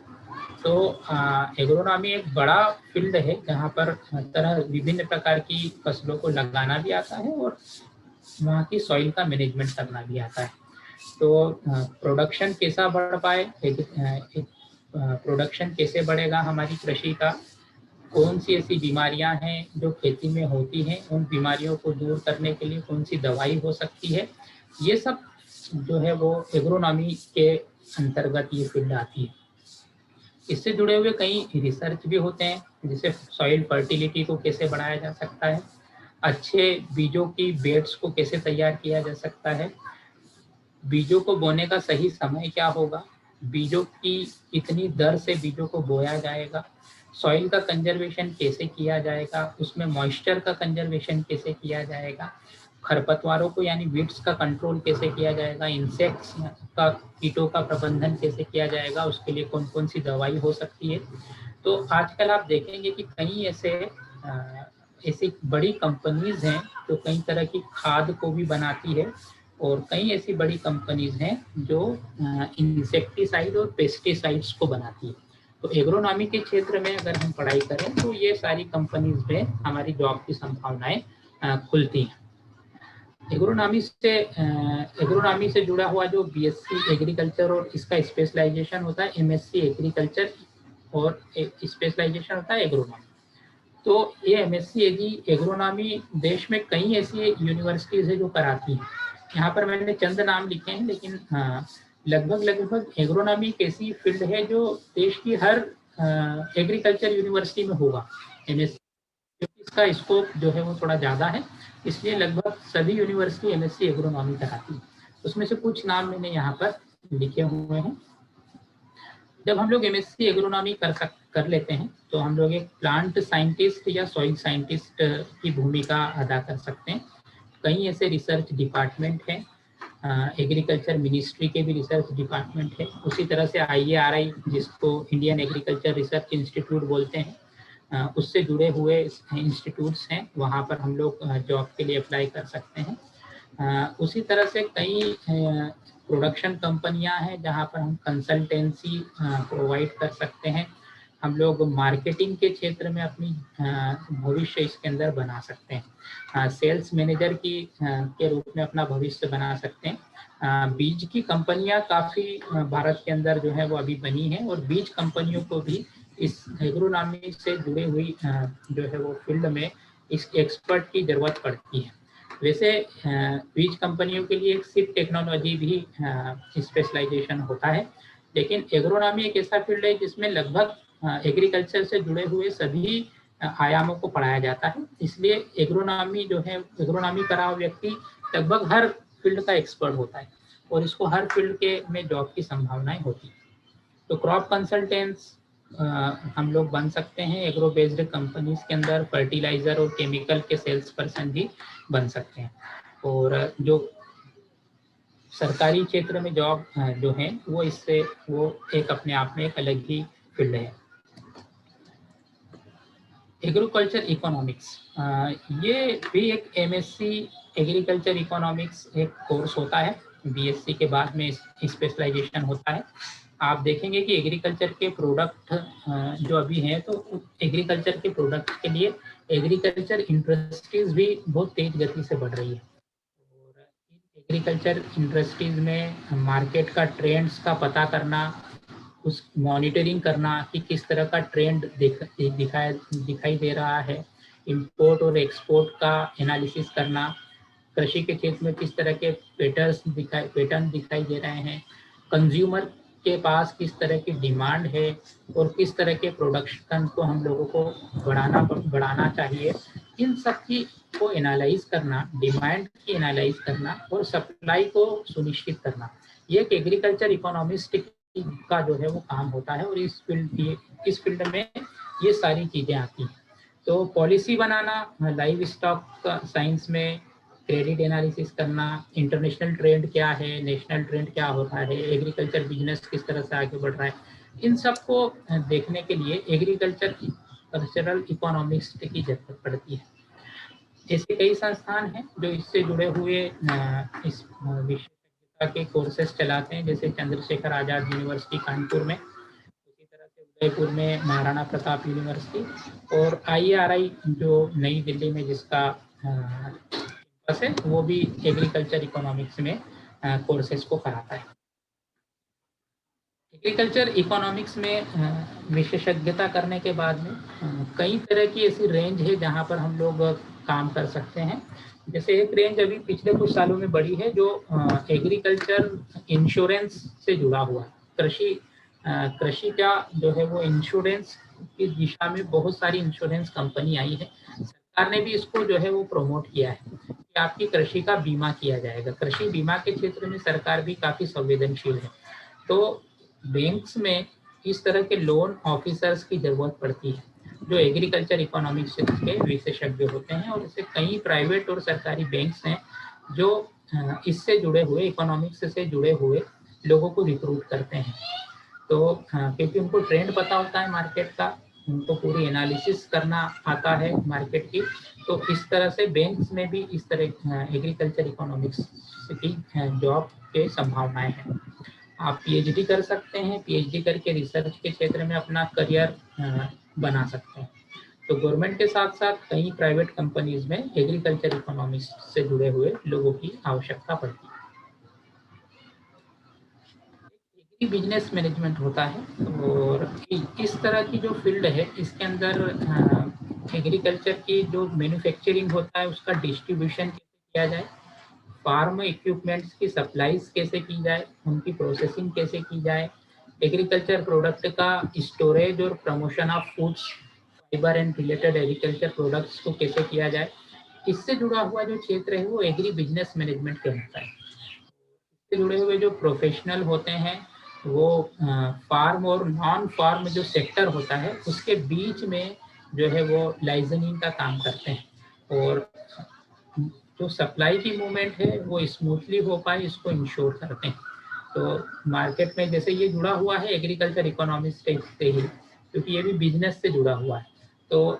तो एग्रोनॉमी एक बड़ा फील्ड है जहाँ पर तरह विभिन्न प्रकार की फसलों को लगाना भी आता है और वहाँ की सॉइल का मैनेजमेंट करना भी आता है। तो प्रोडक्शन कैसा बढ़ पाए, प्रोडक्शन कैसे बढ़ेगा हमारी कृषि का, कौन सी ऐसी बीमारियां हैं जो खेती में होती हैं, उन बीमारियों को दूर करने के लिए कौन सी दवाई हो सकती है, ये सब जो है वो एग्रोनॉमी के अंतर्गत ये फील्ड आती है। इससे जुड़े हुए कई रिसर्च भी होते हैं, जैसे सॉइल फर्टिलिटी को कैसे बढ़ाया जा सकता है, अच्छे बीजों की बेड्स को कैसे तैयार किया जा सकता है, बीजों को बोने का सही समय क्या होगा, बीजों की कितनी दर से बीजों को बोया जाएगा, सॉइल का कंजर्वेशन कैसे किया जाएगा, उसमें मॉइस्चर का कंजर्वेशन कैसे किया जाएगा, खरपतवारों को यानी वीड्स का कंट्रोल कैसे किया जाएगा, इंसेक्ट्स का, कीटों का प्रबंधन कैसे किया जाएगा, उसके लिए कौन कौन सी दवाई हो सकती है। तो आजकल आप देखेंगे कि कई ऐसी बड़ी कंपनीज हैं जो कई तरह की खाद को भी बनाती है और कई ऐसी बड़ी कंपनीज हैं जो इंसेक्टिसाइड और पेस्टिसाइड्स को बनाती है। तो एग्रोनॉमी के क्षेत्र में अगर हम पढ़ाई करें तो ये सारी कंपनीज में हमारी जॉब की संभावनाएं खुलती हैं। एग्रोनॉमी से जुड़ा हुआ जो बीएससी एग्रीकल्चर और इसका स्पेशलाइजेशन होता है एमएससी एग्रीकल्चर और स्पेशलाइजेशन होता है एग्रोनॉमी। तो ये एमएससी एग्रोनॉमी देश में कई ऐसी यूनिवर्सिटीज है जो कराती हैं। यहाँ पर मैंने चंद नाम लिखे हैं, लेकिन लगभग एग्रोनॉमी एक ऐसी फील्ड है जो देश की हर एग्रीकल्चर यूनिवर्सिटी में होगा। MSc इसका स्कोप जो है वो थोड़ा ज़्यादा है, इसलिए लगभग सभी यूनिवर्सिटी MSc एग्रोनॉमी कराती है। उसमें से कुछ नाम मैंने यहाँ पर लिखे हुए हैं। जब हम लोग MSc एग्रोनॉमी कर लेते हैं तो हम लोग एक प्लांट साइंटिस्ट या सॉइल साइंटिस्ट की भूमिका अदा कर सकते हैं। कई ऐसे रिसर्च डिपार्टमेंट हैं, एग्रीकल्चर मिनिस्ट्री के भी रिसर्च डिपार्टमेंट है। उसी तरह से IARI, जिसको इंडियन एग्रीकल्चर रिसर्च इंस्टीट्यूट बोलते हैं, उससे जुड़े हुए इंस्टीट्यूट्स हैं, वहाँ पर हम लोग जॉब के लिए अप्लाई कर सकते हैं। उसी तरह से कई प्रोडक्शन कंपनियां हैं जहाँ पर हम कंसल्टेंसी प्रोवाइड कर सकते हैं। हम लोग मार्केटिंग के क्षेत्र में अपनी भविष्य इसके अंदर बना सकते हैं। सेल्स मैनेजर के रूप में अपना भविष्य बना सकते हैं। बीज की कंपनियां काफ़ी भारत के अंदर जो है वो अभी बनी है, और बीज कंपनियों को भी इस एग्रोनॉमी से जुड़ी हुई जो है वो फील्ड में इस एक्सपर्ट की ज़रूरत पड़ती है। वैसे बीज कंपनियों के लिए एक सीड टेक्नोलॉजी भी स्पेशलाइजेशन होता है, लेकिन एग्रोनॉमी एक ऐसा फील्ड है जिसमें लगभग एग्रीकल्चर से जुड़े हुए सभी आयामों को पढ़ाया जाता है। इसलिए एग्रोनॉमी जो है, एग्रोनॉमी करा हुआ व्यक्ति लगभग हर फील्ड का एक्सपर्ट होता है, और इसको हर फील्ड के में जॉब की संभावनाएं होती है। तो क्रॉप कंसल्टेंट्स हम लोग बन सकते हैं एग्रो बेस्ड कंपनीज के अंदर। फर्टिलाइजर और केमिकल के सेल्स पर्सन भी बन सकते हैं। और जो सरकारी क्षेत्र में जॉब जो है वो इससे वो एक अपने आप में एक अलग ही फील्ड है। एग्रीकल्चर इकोनॉमिक्स, ये भी एक MSc एग्रीकल्चर इकोनॉमिक्स एक कोर्स होता है। BSc के बाद में स्पेशलाइजेशन होता है। आप देखेंगे कि एग्रीकल्चर के प्रोडक्ट जो अभी हैं, तो एग्रीकल्चर के प्रोडक्ट के लिए एग्रीकल्चर इंडस्ट्रीज भी बहुत तेज गति से बढ़ रही है। और एग्रीकल्चर इंडस्ट्रीज में मार्केट का ट्रेंड्स का पता करना, उस मॉनिटरिंग करना कि किस तरह का ट्रेंड दिखाई दे रहा है, इंपोर्ट और एक्सपोर्ट का एनालिसिस करना, कृषि के क्षेत्र में किस तरह के पैटर्न दिखाई दे रहे हैं, कंज्यूमर के पास किस तरह की डिमांड है, और किस तरह के प्रोडक्शन को हम लोगों को बढ़ाना चाहिए, इन सब की को एनालाइज करना, डिमांड की एनालाइज करना और सप्लाई को सुनिश्चित करना, ये एक एग्रीकल्चर इकोनॉमिस्ट का जो है वो काम होता है। और इस फील्ड में ये सारी चीज़ें आती हैं। तो पॉलिसी बनाना, लाइव स्टॉक साइंस में क्रेडिट एनालिसिस करना, इंटरनेशनल ट्रेंड क्या है, नेशनल ट्रेंड क्या होता है, एग्रीकल्चर बिजनेस किस तरह से आगे बढ़ रहा है, इन सब को देखने के लिए एग्रीकल्चरल इकोनॉमिस्ट की जरूरत पड़ती है। ऐसे कई संस्थान हैं जो इससे जुड़े हुए इस विषय के कोर्सेज चलाते हैं, जैसे चंद्रशेखर आजाद यूनिवर्सिटी कानपुर में, उसी तरह से उदयपुर में महाराणा प्रताप यूनिवर्सिटी, और IARI जो नई दिल्ली में जिसका है वो भी एग्रीकल्चर इकोनॉमिक्स में कोर्सेज को कराता है। एग्रीकल्चर इकोनॉमिक्स में विशेषज्ञता करने के बाद में कई तरह की ऐसी रेंज है जहां पर हम लोग काम कर सकते हैं। जैसे एक रेंज अभी पिछले कुछ सालों में बढ़ी है जो एग्रीकल्चर इंश्योरेंस से जुड़ा हुआ है। कृषि का जो है वो इंश्योरेंस की दिशा में बहुत सारी इंश्योरेंस कंपनी आई है। सरकार ने भी इसको जो है वो प्रमोट किया है कि आपकी कृषि का बीमा किया जाएगा। कृषि बीमा के क्षेत्र में सरकार भी काफ़ी संवेदनशील है। तो बैंक्स में इस तरह के लोन ऑफिसर्स की ज़रूरत पड़ती है जो एग्रीकल्चर इकोनॉमिक्स के विशेषज्ञ होते हैं, और इससे कई प्राइवेट और सरकारी बैंक्स हैं जो इससे जुड़े हुए, इकोनॉमिक्स से जुड़े हुए लोगों को रिक्रूट करते हैं। तो क्योंकि उनको ट्रेंड पता होता है मार्केट का, उनको पूरी एनालिसिस करना आता है मार्केट की, तो इस तरह से बैंक्स में भी इस तरह एग्रीकल्चर इकोनॉमिक्स की जॉब के संभावनाएं हैं। आप PhD कर सकते हैं, PhD करके रिसर्च के क्षेत्र में अपना करियर बना सकते हैं। तो गवर्नमेंट के साथ साथ कई प्राइवेट कंपनीज में एग्रीकल्चर इकोनॉमिक्स से जुड़े हुए लोगों की आवश्यकता पड़ती है। एग्री बिजनेस मैनेजमेंट होता है, और इस तरह की जो फील्ड है इसके अंदर एग्रीकल्चर की जो मैन्युफैक्चरिंग होता है उसका डिस्ट्रीब्यूशन कैसे किया जाए, फार्म इक्विपमेंट्स की सप्लाईज कैसे की जाए, उनकी प्रोसेसिंग कैसे की जाए, एग्रीकल्चर प्रोडक्ट का स्टोरेज और promotion of foods, fibre and related agriculture products को कैसे किया जाए, इससे जुड़ा हुआ जो क्षेत्र है वो एग्री बिजनेस मैनेजमेंट कहलाता है। इससे जुड़े हुए जो प्रोफेशनल होते हैं वो फार्म और नॉन फार्म जो सेक्टर होता है उसके बीच में जो है वो लाइजनिंग का काम करते हैं, और जो सप्लाई की मूवमेंट है वो स्मूथली हो पाए इसको इंश्योर करते हैं। तो मार्केट में जैसे ये जुड़ा हुआ है एग्रीकल्चर इकोनॉमिक्स से ही, क्योंकि ये भी बिजनेस से जुड़ा हुआ है, तो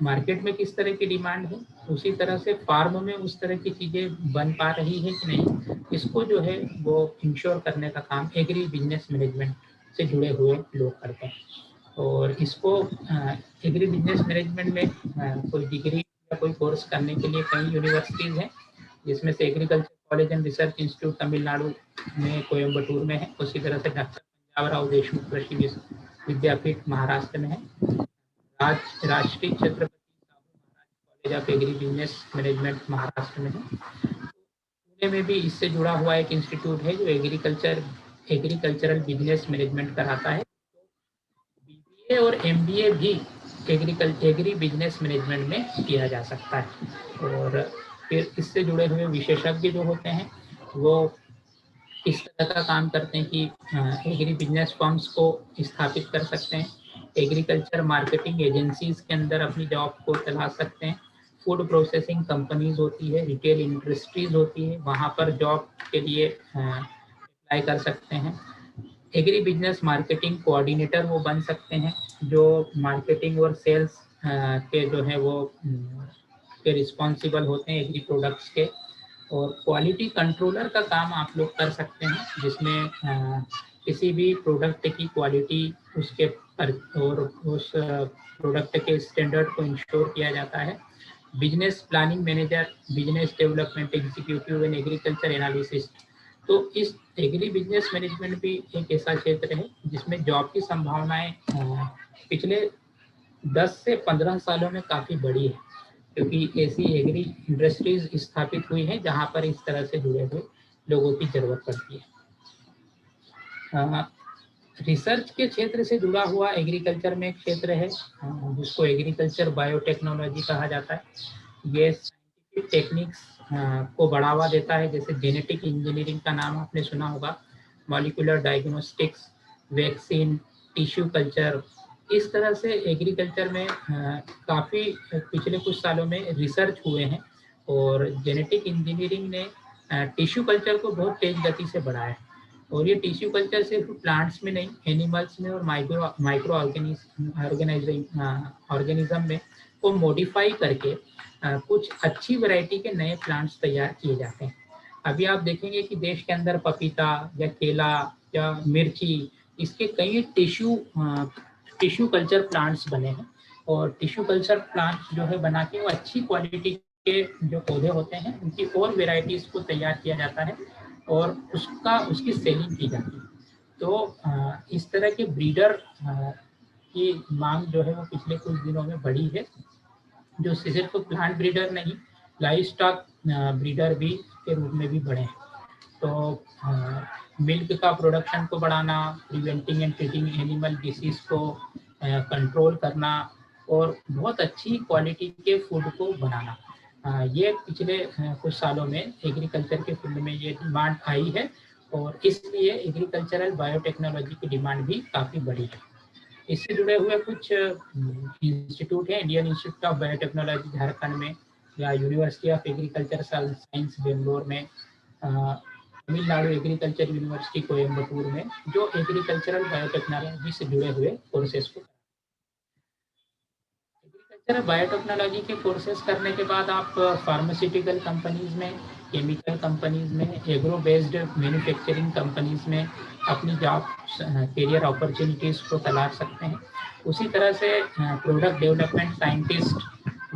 मार्केट में किस तरह की डिमांड है उसी तरह से फार्म में उस तरह की चीज़ें बन पा रही है कि नहीं, इसको जो है वो इंश्योर करने का काम एग्री बिजनेस मैनेजमेंट से जुड़े हुए लोग करते हैं। और इसको एग्री बिजनेस मैनेजमेंट में कोई डिग्री या कोई कोर्स करने के लिए कई यूनिवर्सिटीज़ हैं, जिसमें से agriculture college and research institute Tamil Nadu में कोयम्बटूर में है, उसी तरह से डॉक्टर पंजाबराव देशमुख कृषि विद्यापीठ महाराष्ट्र में है, राष्ट्रीय Chhatrapati college of agri business management Maharashtra में है, पुणे में भी इससे जुड़ा हुआ एक इंस्टीट्यूट है जो एग्रीकल्चरल बिजनेस मैनेजमेंट कराता है। बीबीए और एमबीए भी एग्री बिजनेस मैनेजमेंट में किया जा सकता है। और फिर इससे जुड़े हुए विशेषज्ञ जो होते हैं वो इस तरह का काम करते हैं कि एग्री बिजनेस फर्म्स को स्थापित कर सकते हैं, एग्रीकल्चर मार्केटिंग एजेंसीज के अंदर अपनी जॉब को तलाश सकते हैं, फूड प्रोसेसिंग कंपनीज होती है, रिटेल इंडस्ट्रीज होती है, वहाँ पर जॉब के लिए अप्लाई कर सकते हैं। एग्री बिजनेस मार्केटिंग कोऑर्डिनेटर वो बन सकते हैं जो मार्केटिंग और सेल्स के जो है वो के रिस्पॉन्सिबल होते हैं एग्री प्रोडक्ट्स के। और क्वालिटी कंट्रोलर का काम आप लोग कर सकते हैं, जिसमें किसी भी प्रोडक्ट की क्वालिटी उसके और उस प्रोडक्ट के स्टैंडर्ड को इंश्योर किया जाता है। Business planning manager, business development executive and agriculture analyst. तो इस एग्री बिजनेस मैनेजमेंट भी एक ऐसा क्षेत्र है जिसमें जॉब की संभावनाएं पिछले 10 से 15 सालों में काफ़ी बढ़ी है, क्योंकि ऐसी एग्री इंडस्ट्रीज स्थापित हुई हैं जहां पर इस तरह से जुड़े हुए लोगों की जरूरत पड़ती है। रिसर्च के क्षेत्र से जुड़ा हुआ एग्रीकल्चर में एक क्षेत्र है जिसको एग्रीकल्चर बायोटेक्नोलॉजी कहा जाता है। ये साइंटिफिक टेक्निक्स को बढ़ावा देता है, जैसे जेनेटिक इंजीनियरिंग का नाम आपने सुना होगा, molecular diagnostics, vaccine, tissue culture. इस तरह से एग्रीकल्चर में काफ़ी पिछले कुछ सालों में रिसर्च हुए हैं, और जेनेटिक इंजीनियरिंग ने टिश्यू कल्चर को बहुत तेज गति से बढ़ाया। और ये टिश्यू कल्चर सिर्फ प्लांट्स में नहीं, एनिमल्स में और माइक्रो ऑर्गेनिज्म में को मॉडिफाई करके कुछ अच्छी वैरायटी के नए प्लांट्स तैयार किए जाते हैं। अभी आप देखेंगे कि देश के अंदर पपीता या केला या मिर्ची, इसके कई टिश्यू कल्चर प्लांट्स बने हैं, और टिश्यू कल्चर प्लांट्स जो है बना के वो अच्छी क्वालिटी के जो पौधे होते हैं उनकी और वेराइटीज को तैयार किया जाता है और उसकी सेलिंग की जाती है। तो इस तरह के ब्रीडर की मांग जो है वो पिछले कुछ दिनों में बढ़ी है, जो सिर्फ प्लांट ब्रीडर नहीं, लाइव स्टॉक ब्रीडर भी के रूप में भी बढ़े हैं। तो मिल्क का प्रोडक्शन को बढ़ाना, preventing and treating animal disease को कंट्रोल करना, और बहुत अच्छी क्वालिटी के फूड को बनाना, ये पिछले कुछ सालों में एग्रीकल्चर के फील्ड में ये डिमांड आई है, और इसलिए एग्रीकल्चरल बायोटेक्नोलॉजी की डिमांड भी काफ़ी बढ़ी है। इससे जुड़े हुए कुछ इंस्टीट्यूट हैं, Indian Institute of biotechnology Jharkhand में, या university of agriculture science Bangalore में, तमिलनाडु एग्रीकल्चर यूनिवर्सिटी कोयम्बटूर में, जो एग्रीकल्चरल बायोटेक्नोलॉजी से जुड़े हुए कोर्सेज को। एग्रीकल्चरल बायोटेक्नोलॉजी के कोर्सेज करने के बाद आप फार्मास्यूटिकल कंपनीज में, केमिकल कंपनीज में, एग्रो बेस्ड मैन्युफैक्चरिंग कंपनीज में अपनी जॉब करियर अपॉर्चुनिटीज़ को तलाश सकते हैं। उसी तरह से प्रोडक्ट डेवलपमेंट साइंटिस्ट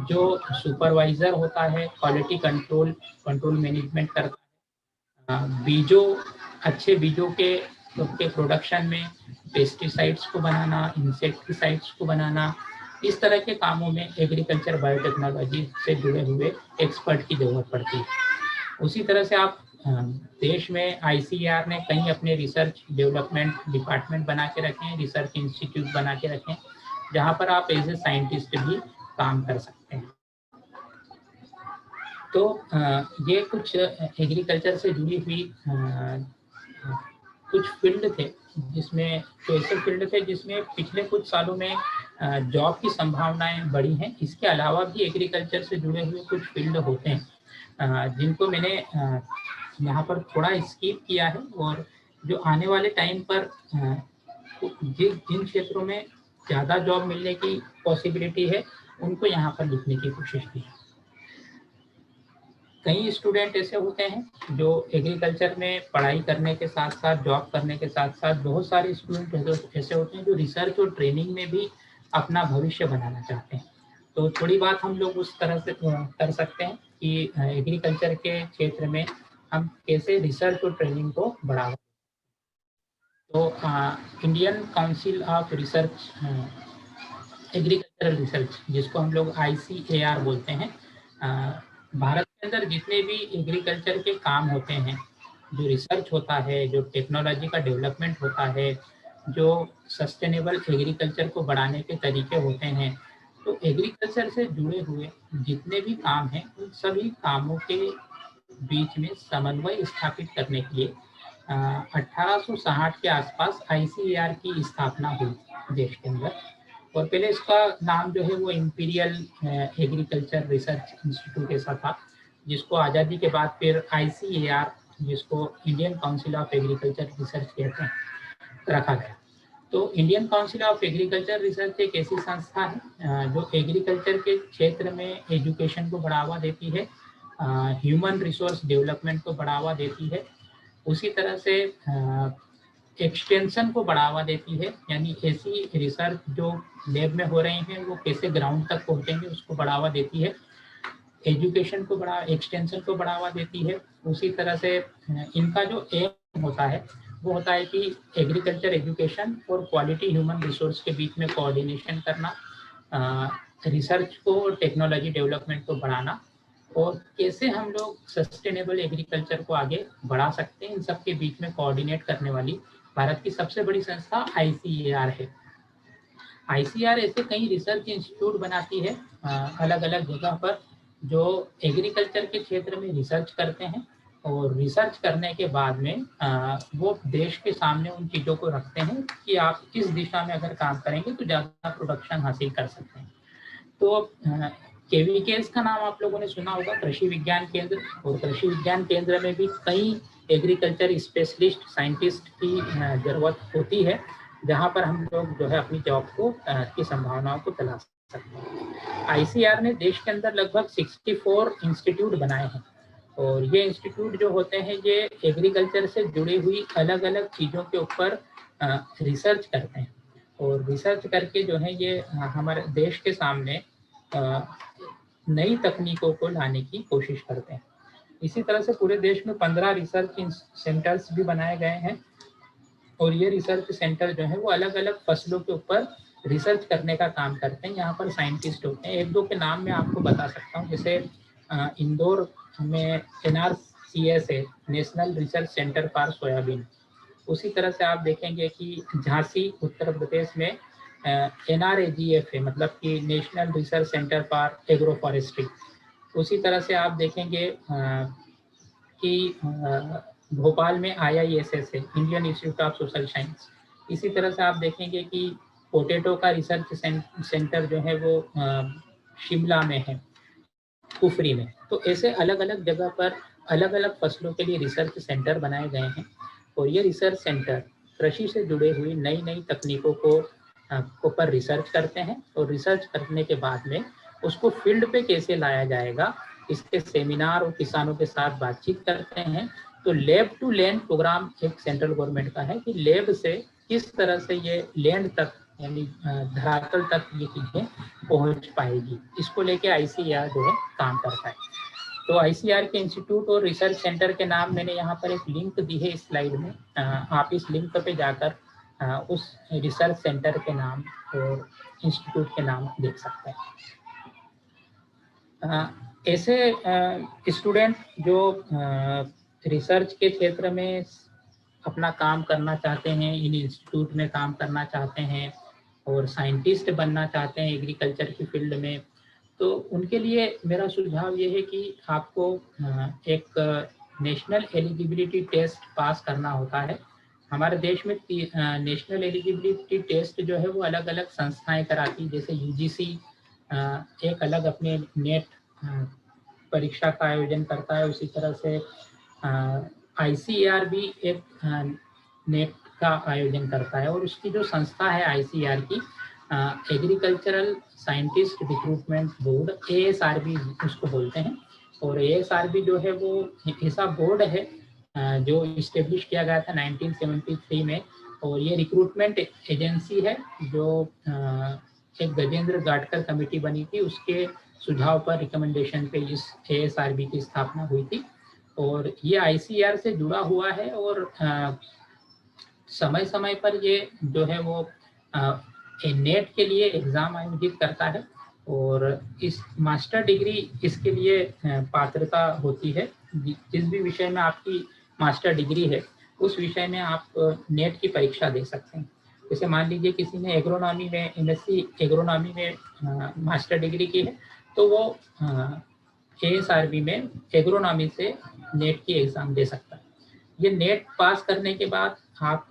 जो सुपरवाइजर होता है, क्वालिटी कंट्रोल मैनेजमेंट करता है, बीजों, अच्छे बीजों के प्रोडक्शन में पेस्टिसाइड्स को बनाना, इंसेक्टिसाइड्स को बनाना, इस तरह के कामों में एग्रीकल्चर बायोटेक्नोलॉजी से जुड़े हुए एक्सपर्ट की जरूरत पड़ती है। उसी तरह से आप देश में ICAR ने कहीं अपने रिसर्च डेवलपमेंट डिपार्टमेंट बना के रखे हैं, रिसर्च इंस्टीट्यूट बना के रखे हैं, जहाँ पर आप एज ए साइंटिस्ट भी काम कर सकते हैं। तो ये कुछ एग्रीकल्चर से जुड़ी हुई कुछ फील्ड थे, जिसमें जो ऐसे फील्ड थे जिसमें पिछले कुछ सालों में जॉब की संभावनाएं बढ़ी हैं। इसके अलावा भी एग्रीकल्चर से जुड़े हुए कुछ फील्ड होते हैं जिनको मैंने यहाँ पर थोड़ा स्किप किया है, और जो आने वाले टाइम पर जिन क्षेत्रों में ज़्यादा जॉब मिलने की पॉसिबिलिटी है उनको यहाँ पर लिखने की कोशिश की है। कई स्टूडेंट ऐसे होते हैं जो एग्रीकल्चर में पढ़ाई करने के साथ साथ, जॉब करने के साथ साथ, बहुत सारे स्टूडेंट ऐसे होते हैं जो रिसर्च और ट्रेनिंग में भी अपना भविष्य बनाना चाहते हैं। तो थोड़ी बात हम लोग उस तरह से कर सकते हैं कि एग्रीकल्चर के क्षेत्र में हम कैसे रिसर्च और ट्रेनिंग को बढ़ावा। तो Indian council of research agricultural research, जिसको हम लोग ICAR बोलते हैं, भारत के अंदर जितने भी एग्रीकल्चर के काम होते हैं, जो रिसर्च होता है, जो टेक्नोलॉजी का डेवलपमेंट होता है, जो सस्टेनेबल एग्रीकल्चर को बढ़ाने के तरीके होते हैं, तो एग्रीकल्चर से जुड़े हुए जितने भी काम हैं उन सभी कामों के बीच में समन्वय स्थापित करने के लिए 1860 के आसपास ICAR की स्थापना हुई देश के अंदर। और पहले इसका नाम जो है वो इंपीरियल एग्रीकल्चर रिसर्च इंस्टीट्यूट ऐसा था, जिसको आज़ादी के बाद फिर ICAR, जिसको Indian council of agriculture research कहते हैं, रखा गया। तो Indian council of agriculture research एक ऐसी संस्था है जो एग्रीकल्चर के क्षेत्र में एजुकेशन को बढ़ावा देती है, ह्यूमन रिसोर्स डेवलपमेंट को बढ़ावा देती है, उसी तरह से एक्सटेंशन को बढ़ावा देती है, यानी ऐसी रिसर्च जो लैब में हो रही हैं वो कैसे ग्राउंड तक पहुंचेंगे उसको बढ़ावा देती है, एजुकेशन को एक्सटेंशन को बढ़ावा देती है। उसी तरह से इनका जो एम होता है वो होता है कि एग्रीकल्चर एजुकेशन और क्वालिटी ह्यूमन रिसोर्स के बीच में कोऑर्डिनेशन करना, रिसर्च को और टेक्नोलॉजी डेवलपमेंट को बढ़ाना, और कैसे हम लोग सस्टेनेबल एग्रीकल्चर को आगे बढ़ा सकते हैं, इन सब के बीच में कोऑर्डिनेट करने वाली भारत की सबसे बड़ी संस्था ICAR है। ICAR ऐसे कई रिसर्च इंस्टीट्यूट बनाती है अलग अलग जगह पर, जो एग्रीकल्चर के क्षेत्र में रिसर्च करते हैं, और रिसर्च करने के बाद में वो देश के सामने उन चीज़ों को रखते हैं कि आप इस दिशा में अगर काम करेंगे तो ज़्यादा प्रोडक्शन हासिल कर सकते हैं। तो KVKs का नाम आप लोगों ने सुना होगा, कृषि विज्ञान केंद्र, और कृषि विज्ञान केंद्र में भी कई एग्रीकल्चर स्पेशलिस्ट साइंटिस्ट की ज़रूरत होती है, जहाँ पर हम लोग जो है अपनी जॉब को की संभावनाओं को तलाश सकते हैं। ICAR ने देश के अंदर लगभग 64 इंस्टीट्यूट बनाए हैं, और ये इंस्टीट्यूट जो होते हैं ये एग्रीकल्चर से जुड़ी हुई अलग अलग चीज़ों के ऊपर रिसर्च करते हैं, और रिसर्च करके जो है ये हमारे देश के सामने नई तकनीकों को लाने की कोशिश करते हैं। इसी तरह से पूरे देश में 15 रिसर्च सेंटर्स भी बनाए गए हैं, और ये रिसर्च सेंटर जो है वो अलग अलग फसलों के ऊपर रिसर्च करने का काम करते हैं। यहाँ पर साइंटिस्ट होते हैं, एक दो के नाम मैं आपको बता सकता हूँ, जैसे इंदौर में NRCS है, national research centre for soybean. उसी तरह से आप देखेंगे कि झांसी उत्तर प्रदेश में NRAGF है, मतलब कि national research centre for agro forestry. उसी तरह से आप देखेंगे कि भोपाल में IISS है, Indian Institute of social science. इसी तरह से आप देखेंगे कि पोटैटो का रिसर्च सेंटर जो है वो शिमला में है, कुफरी में। तो ऐसे अलग अलग जगह पर अलग अलग फसलों के लिए रिसर्च सेंटर बनाए गए हैं, और ये रिसर्च सेंटर कृषि से जुड़े हुई नई नई तकनीकों को ऊपर रिसर्च करते हैं, और रिसर्च करने के बाद में उसको फील्ड पे कैसे लाया जाएगा, इसके सेमिनार और किसानों के साथ बातचीत करते हैं। तो लैब टू लैंड प्रोग्राम एक सेंट्रल गवर्नमेंट का है कि लैब से किस तरह से ये लैंड तक, यानी धरातल तक ये चीज़ें पहुंच पाएगी, इसको लेके ICAR जो है काम करता है। तो ICAR के इंस्टीट्यूट और रिसर्च सेंटर के नाम मैंने यहाँ पर एक लिंक दी है इस स्लाइड में, आप इस लिंक पे जाकर उस रिसर्च सेंटर के नाम और इंस्टीट्यूट के नाम देख सकते हैं। ऐसे स्टूडेंट जो रिसर्च के क्षेत्र में अपना काम करना चाहते हैं, इन इंस्टीट्यूट में काम करना चाहते हैं और साइंटिस्ट बनना चाहते हैं एग्रीकल्चर की फील्ड में, तो उनके लिए मेरा सुझाव ये है कि आपको एक नेशनल एलिजिबिलिटी टेस्ट पास करना होता है। हमारे देश में नेशनल एलिजिबिलिटी टेस्ट जो है वो अलग अलग संस्थाएं कराती, जैसे यूजीसी एक अलग अपने नेट परीक्षा का आयोजन करता है, उसी तरह से आईसीएआर भी एक नेट का आयोजन करता है, और उसकी जो संस्था है आईसीएआर की, agricultural scientist recruitment board, ASRB उसको बोलते हैं। और एएसआरबी जो है वो ऐसा बोर्ड है जो इस्टेब्लिश किया गया था 1973 में, और ये रिक्रूटमेंट एजेंसी है जो एक गजेंद्र गाडकर कमेटी बनी थी, उसके सुझाव पर रिकमेंडेशन पे इस एएसआरबी की स्थापना हुई थी। और ये आईसीआर से जुड़ा हुआ है, और समय समय पर ये जो है वो नेट के लिए एग्ज़ाम आयोजित करता है, और इस मास्टर डिग्री इसके लिए पात्रता होती है। जिस भी विषय में आपकी मास्टर डिग्री है उस विषय में आप नेट की परीक्षा दे सकते हैं। जैसे मान लीजिए किसी ने एग्रोनॉमी में एमएससी एग्रोनॉमी में मास्टर डिग्री की है, तो वो एएसआरबी में एग्रोनॉमी से नेट की एग्ज़ाम दे सकता है। ये नेट पास करने के बाद आप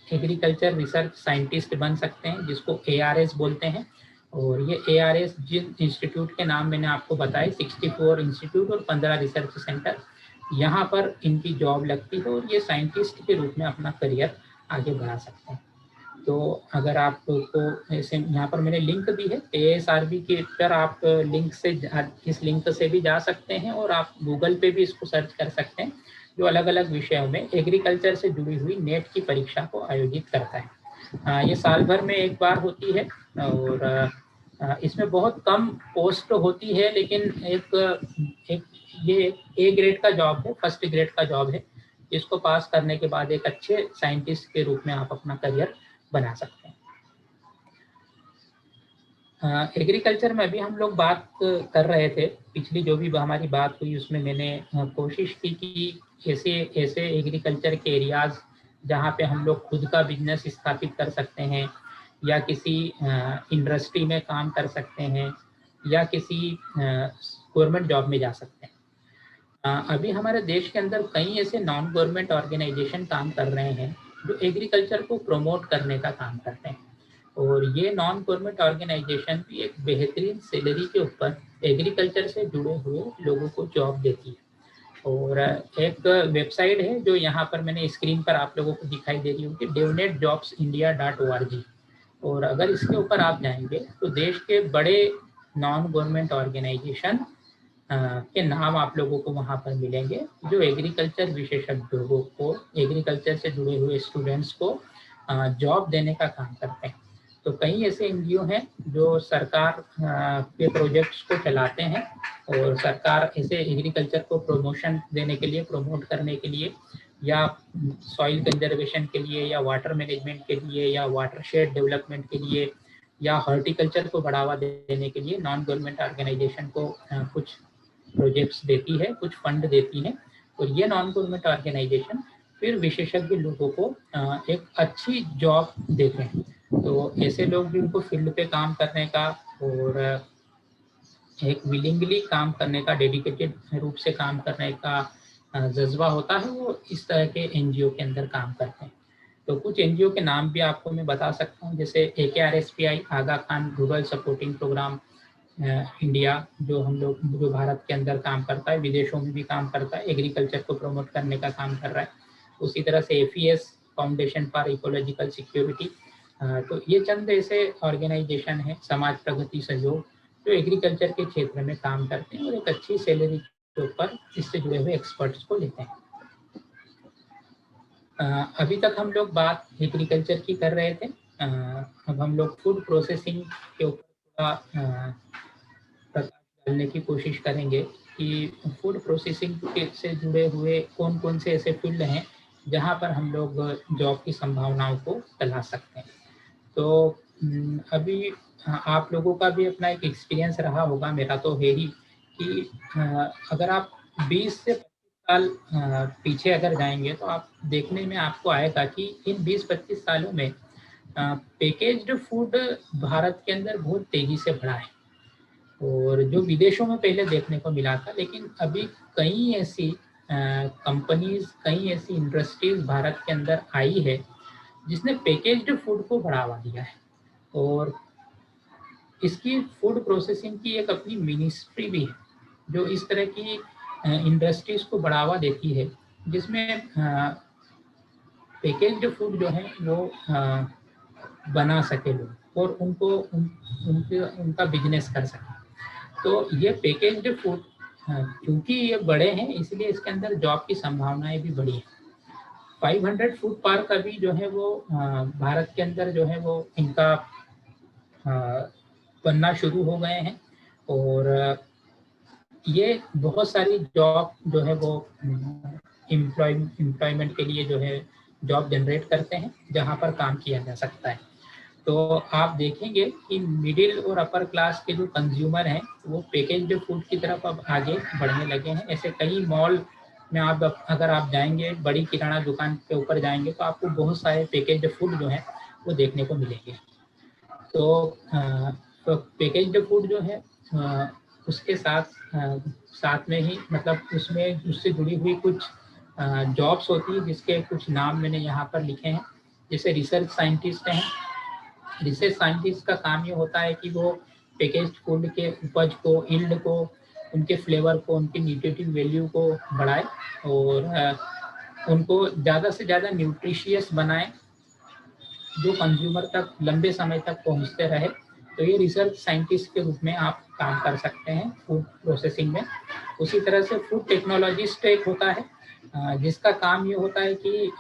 एग्रीकल्चर रिसर्च साइंटिस्ट बन सकते हैं, जिसको एआरएस बोलते हैं। और ये एआरएस जिन इंस्टीट्यूट के नाम मैंने आपको बताए, 64 इंस्टीट्यूट और 15 रिसर्च सेंटर, यहाँ पर इनकी जॉब लगती है, और ये साइंटिस्ट के रूप में अपना करियर आगे बढ़ा सकते हैं। तो अगर आपको ऐसे, यहाँ पर मैंने लिंक दी है एएसआरबी के पर, आप लिंक से इस लिंक से भी जा सकते हैं, और आप गूगल पे भी इसको सर्च कर सकते हैं, जो अलग अलग विषयों में एग्रीकल्चर से जुड़ी हुई नेट की परीक्षा को आयोजित करता है। ये साल भर में एक बार होती है, और इसमें बहुत कम पोस्ट होती है, लेकिन एक ये ए ग्रेड का जॉब है, फर्स्ट ग्रेड का जॉब है, जिसको पास करने के बाद एक अच्छे साइंटिस्ट के रूप में आप अपना करियर बना सकते हैं। एग्रीकल्चर में भी हम लोग बात कर रहे थे, पिछली जो भी हमारी बात हुई उसमें मैंने कोशिश की कि ऐसे एग्रीकल्चर के एरियाज जहाँ पे हम लोग खुद का बिजनेस स्थापित कर सकते हैं, या किसी इंडस्ट्री में काम कर सकते हैं, या किसी गवर्नमेंट जॉब में जा सकते हैं। अभी हमारे देश के अंदर कई ऐसे नॉन गवर्नमेंट ऑर्गेनाइजेशन काम कर रहे हैं जो एग्रीकल्चर को प्रमोट करने का काम करते हैं, और ये नॉन गवर्नमेंट ऑर्गेनाइजेशन भी एक बेहतरीन सैलरी के ऊपर एग्रीकल्चर से जुड़े हुए लोगों को जॉब देती है। और एक वेबसाइट है जो यहाँ पर मैंने स्क्रीन पर आप लोगों को दिखाई दे रही होगी, devnetjobsindia.org, और अगर इसके ऊपर आप जाएंगे तो देश के बड़े नॉन गवर्नमेंट ऑर्गेनाइजेशन के नाम आप लोगों को वहाँ पर मिलेंगे, जो एग्रीकल्चर विशेषज्ञों को, एग्रीकल्चर से जुड़े हुए स्टूडेंट्स को जॉब देने का काम करते हैं। तो कई ऐसे एनजीओ हैं जो सरकार के प्रोजेक्ट्स को चलाते हैं, और सरकार ऐसे एग्रीकल्चर को प्रमोशन देने के लिए, प्रमोट करने के लिए, या सॉइल कंजर्वेशन के लिए, या वाटर मैनेजमेंट के लिए, या वाटरशेड डेवलपमेंट के लिए, या हॉर्टिकल्चर को बढ़ावा देने के लिए नॉन गवर्नमेंट ऑर्गेनाइजेशन को कुछ प्रोजेक्ट्स देती है, कुछ फंड देती है, और ये नॉन गवर्नमेंट ऑर्गेनाइजेशन फिर विशेषज्ञ लोगों को एक अच्छी जॉब देते हैं। तो ऐसे लोग भी उनको फील्ड पे काम करने का और एक विलिंगली काम करने का, डेडिकेटेड रूप से काम करने का जज्बा होता है, वो इस तरह के एनजीओ के अंदर काम करते हैं। तो कुछ एनजीओ के नाम भी आपको मैं बता सकता हूँ, जैसे AKRSPI, Aga Khan rural supporting programme India, जो जो भारत के अंदर काम करता है, विदेशों में भी काम करता है, एग्रीकल्चर को प्रमोट करने का काम कर रहा है। उसी तरह से FES, foundation for ecological security. तो ये चंद ऐसे ऑर्गेनाइजेशन हैं, समाज प्रगति सहयोग, जो एग्रीकल्चर के क्षेत्र में काम करते हैं और एक अच्छी सैलरी के ऊपर इससे जुड़े हुए एक्सपर्ट्स को लेते हैं। अभी तक हम लोग बात एग्रीकल्चर की कर रहे थे, अब हम लोग फूड प्रोसेसिंग के ऊपर थोड़ा प्रकाश डालने की कोशिश करेंगे कि फूड प्रोसेसिंग से जुड़े हुए कौन कौन से ऐसे फील्ड हैं जहां पर हम लोग जॉब की संभावनाओं को तलाश सकते हैं। तो अभी आप लोगों का भी अपना एक एक्सपीरियंस रहा होगा, मेरा तो है ही, कि अगर आप 20 से 25 साल पीछे अगर जाएंगे तो आप देखने में आपको आएगा कि इन 20-25 सालों में पैकेज्ड फूड भारत के अंदर बहुत तेजी से बढ़ा है, और जो विदेशों में पहले देखने को मिला था, लेकिन अभी कई ऐसी कंपनीज, कई ऐसी इंडस्ट्रीज भारत के अंदर आई है जिसने पैकेज्ड फूड को बढ़ावा दिया है, और इसकी फूड प्रोसेसिंग की एक अपनी मिनिस्ट्री भी है जो इस तरह की इंडस्ट्रीज को बढ़ावा देती है, जिसमें पैकेज्ड फूड जो है वो बना सके लोग और उनका बिजनेस कर सके। तो ये पैकेज्ड फूड क्योंकि ये बड़े हैं, इसलिए इसके अंदर जॉब की संभावनाएं भी बड़ी है। 500 फूड पार्क अभी जो है वो भारत के अंदर जो है वो इनका बनना शुरू हो गए हैं, और ये बहुत सारी जॉब जो है वो एम्प्लॉयमेंट के लिए जो है जॉब जनरेट करते हैं, जहां पर काम किया जा सकता है। तो आप देखेंगे कि मिडिल और अपर क्लास के जो कंज्यूमर हैं वो पैकेज्ड फूड की तरफ अब आगे बढ़ने लगे हैं। ऐसे कई मॉल में आप अगर आप जाएंगे, बड़ी किराना दुकान के ऊपर जाएंगे, तो आपको बहुत सारे पैकेज्ड फूड जो है वो देखने को मिलेंगे। तो पैकेज्ड फूड जो है उसके साथ में ही, मतलब उसमें उससे जुड़ी हुई कुछ जॉब्स होती है, जिसके कुछ नाम मैंने यहाँ पर लिखे हैं। जैसे रिसर्च साइंटिस्ट हैं। रिसर्च साइंटिस्ट का काम ये होता है कि वो पैकेज्ड फूड के उपज को, यील्ड को, उनके फ्लेवर को, उनकी न्यूट्रिटिव वैल्यू को बढ़ाए और उनको ज़्यादा से ज़्यादा न्यूट्रिशियस बनाए, जो कंज्यूमर तक लंबे समय तक पहुंचते रहे। तो ये रिसर्च साइंटिस्ट के रूप में आप काम कर सकते हैं फूड प्रोसेसिंग में। उसी तरह से फूड टेक्नोलॉजिस्ट एक होता है जिसका काम ये होता है कि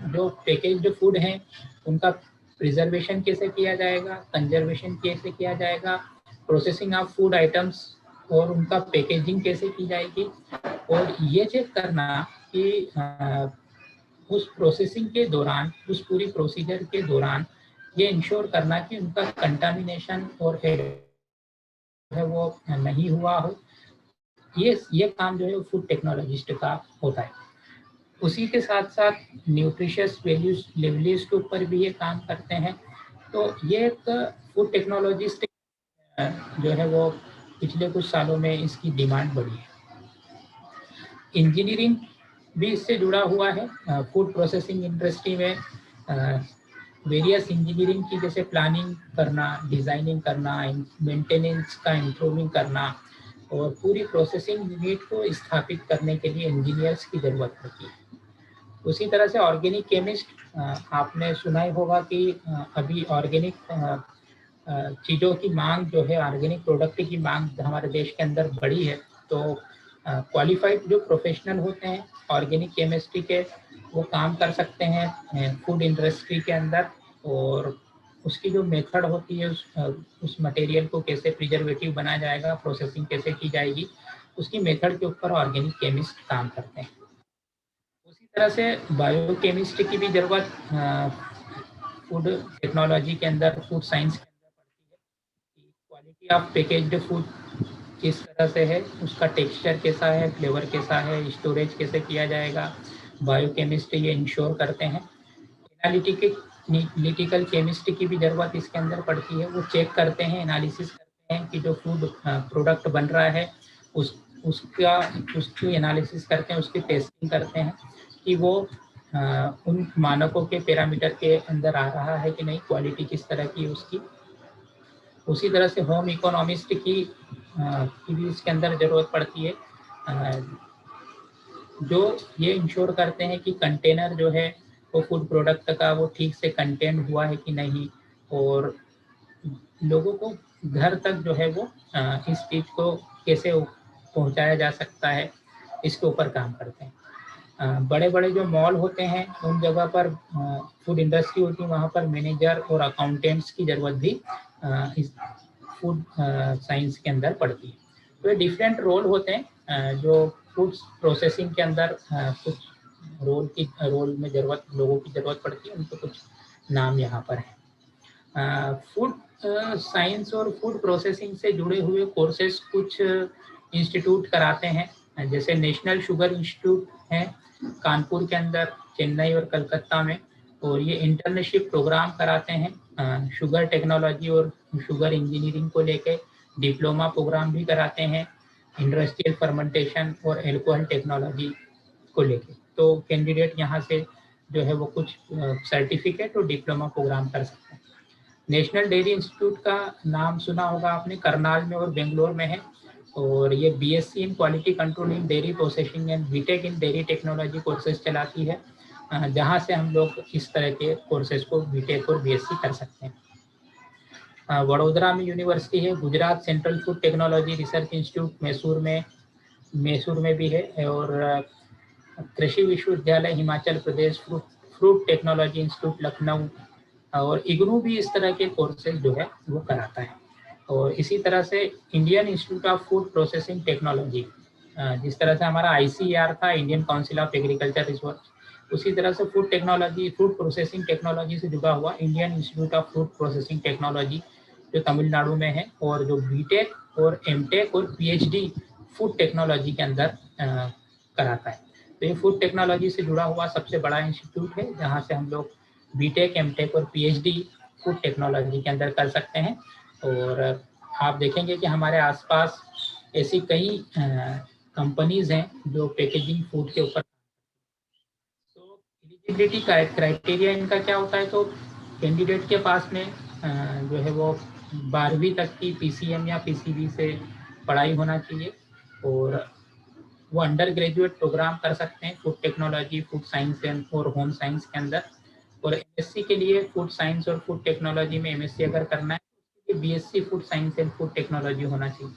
जो पैकेज्ड फूड हैं उनका प्रिजर्वेशन कैसे किया जाएगा, कंजर्वेशन कैसे किया जाएगा, प्रोसेसिंग ऑफ फूड आइटम्स और उनका पैकेजिंग कैसे की जाएगी, और ये चेक करना कि उस प्रोसेसिंग के दौरान, उस पूरी प्रोसीजर के दौरान ये इंश्योर करना कि उनका कंटामिनेशन और है वो नहीं हुआ हो। ये काम जो है फूड टेक्नोलॉजिस्ट का होता है। उसी के साथ साथ न्यूट्रिशियस वैल्यूज लेवल्स के ऊपर भी ये काम करते हैं। तो ये एक फूड टेक्नोलॉजिस्ट जो है वो पिछले कुछ सालों में इसकी डिमांड बढ़ी है। इंजीनियरिंग भी इससे जुड़ा हुआ है। फूड प्रोसेसिंग इंडस्ट्री में वेरियस इंजीनियरिंग की, जैसे प्लानिंग करना, डिजाइनिंग करना, मेंटेनेंस का इंप्रूविंग करना और पूरी प्रोसेसिंग यूनिट को स्थापित करने के लिए इंजीनियर्स की जरूरत होती है। उसी तरह से ऑर्गेनिक केमिस्ट, आपने सुना ही होगा कि अभी ऑर्गेनिक चीज़ों की मांग जो है, ऑर्गेनिक प्रोडक्ट की मांग हमारे देश के अंदर बढ़ी है। तो क्वालिफाइड जो प्रोफेशनल होते हैं ऑर्गेनिक केमिस्ट्री के, वो काम कर सकते हैं फूड इंडस्ट्री के अंदर, और उसकी जो मेथड होती है, उस मटेरियल को कैसे प्रिजर्वेटिव बनाया जाएगा, प्रोसेसिंग कैसे की जाएगी, उसकी मेथड के ऊपर ऑर्गेनिक केमिस्ट काम करते हैं। उसी तरह से बायोकेमिस्ट्री की भी जरूरत फूड टेक्नोलॉजी के अंदर, फूड साइंस के अंदर पड़ती है कि क्वालिटी ऑफ पैकेज्ड फूड किस तरह से है, उसका टेक्सचर कैसा है, फ्लेवर कैसा है, स्टोरेज कैसे किया जाएगा। बायोकेमिस्ट ये इंश्योर करते हैं। एनालिटिकल केमिस्ट्री की भी ज़रूरत इसके अंदर पड़ती है। वो चेक करते हैं, एनालिसिस करते हैं कि जो फूड प्रोडक्ट बन रहा है उसकी एनालिसिस करते हैं, उसकी टेस्टिंग करते हैं कि वो उन मानकों के पैरामीटर के अंदर आ रहा है कि नहीं, क्वालिटी किस तरह की है उसकी। उसी तरह से होम इकोनॉमिस्ट की भी इसके अंदर ज़रूरत पड़ती है, जो ये इंश्योर करते हैं कि कंटेनर जो है वो फूड प्रोडक्ट का वो ठीक से कंटेन हुआ है कि नहीं, और लोगों को घर तक जो है वो इस चीज़ को कैसे पहुंचाया जा सकता है, इसके ऊपर काम करते हैं। बड़े बड़े जो मॉल होते हैं उन जगह पर फूड इंडस्ट्री होती है, वहाँ पर मैनेजर और अकाउंटेंट्स की ज़रूरत भी इस फूड साइंस के अंदर पड़ती है। तो ये डिफरेंट रोल होते हैं जो फूड प्रोसेसिंग के अंदर कुछ रोल में लोगों की ज़रूरत पड़ती है, उनको कुछ नाम यहाँ पर है। फूड साइंस और फूड प्रोसेसिंग से जुड़े हुए कोर्सेज कुछ इंस्टीट्यूट कराते हैं, जैसे नेशनल शुगर इंस्टीट्यूट है कानपुर के अंदर, चेन्नई और कलकत्ता में, और ये इंटर्नशिप प्रोग्राम कराते हैं शुगर टेक्नोलॉजी और शुगर इंजीनियरिंग को लेके, डिप्लोमा प्रोग्राम भी कराते हैं इंडस्ट्रियल फर्मेंटेशन और एल्कोहल टेक्नोलॉजी को लेके। तो कैंडिडेट यहाँ से जो है वो कुछ सर्टिफिकेट और डिप्लोमा प्रोग्राम कर सकते हैं। नेशनल डेयरी इंस्टीट्यूट का नाम सुना होगा आपने, करनाल में और बेंगलोर में है, और ये BSc in quality control in dairy processing and BTech in dairy technology courses चलाती है, जहाँ से हम लोग इस तरह के कोर्सेज को बीटेक और बीएससी कर सकते हैं। वडोदरा में यूनिवर्सिटी है, Gujarat central food technology research institute Mysore में भी है, और कृषि विश्वविद्यालय Himachal Pradesh fruit technology institute Lucknow, और इग्नू भी इस तरह के कोर्सेज जो है वो कराता है। और इसी तरह से Indian Institute of food processing technology, जिस तरह से हमारा ICAR था, Indian council of agriculture research, उसी तरह से फूड प्रोसेसिंग टेक्नोलॉजी से जुड़ा हुआ Indian Institute of food processing technology जो तमिलनाडु में है, और जो बीटेक और एमटेक और PhD फूड टेक्नोलॉजी के अंदर कराता है। तो ये फूड टेक्नोलॉजी से जुड़ा हुआ सबसे बड़ा इंस्टीट्यूट है, जहाँ से हम लोग बीटेक, एमटेक और PhD फूड टेक्नोलॉजी के अंदर कर सकते हैं। और आप देखेंगे कि हमारे आसपास ऐसी कई कंपनीज हैं जो पैकेजिंग फूड के ऊपर। तो एलिजिबिलिटी क्राइटेरिया इनका क्या होता है, तो कैंडिडेट के पास में जो है वो 12वीं तक की PCM या PCB से पढ़ाई होना चाहिए, और वो अंडर ग्रेजुएट प्रोग्राम कर सकते हैं फूड टेक्नोलॉजी, फूड साइंस और होम साइंस के अंदर। और MSc के लिए फूड साइंस और फूड टेक्नोलॉजी में MSc अगर करना है तो BSc food science and food technology होना चाहिए।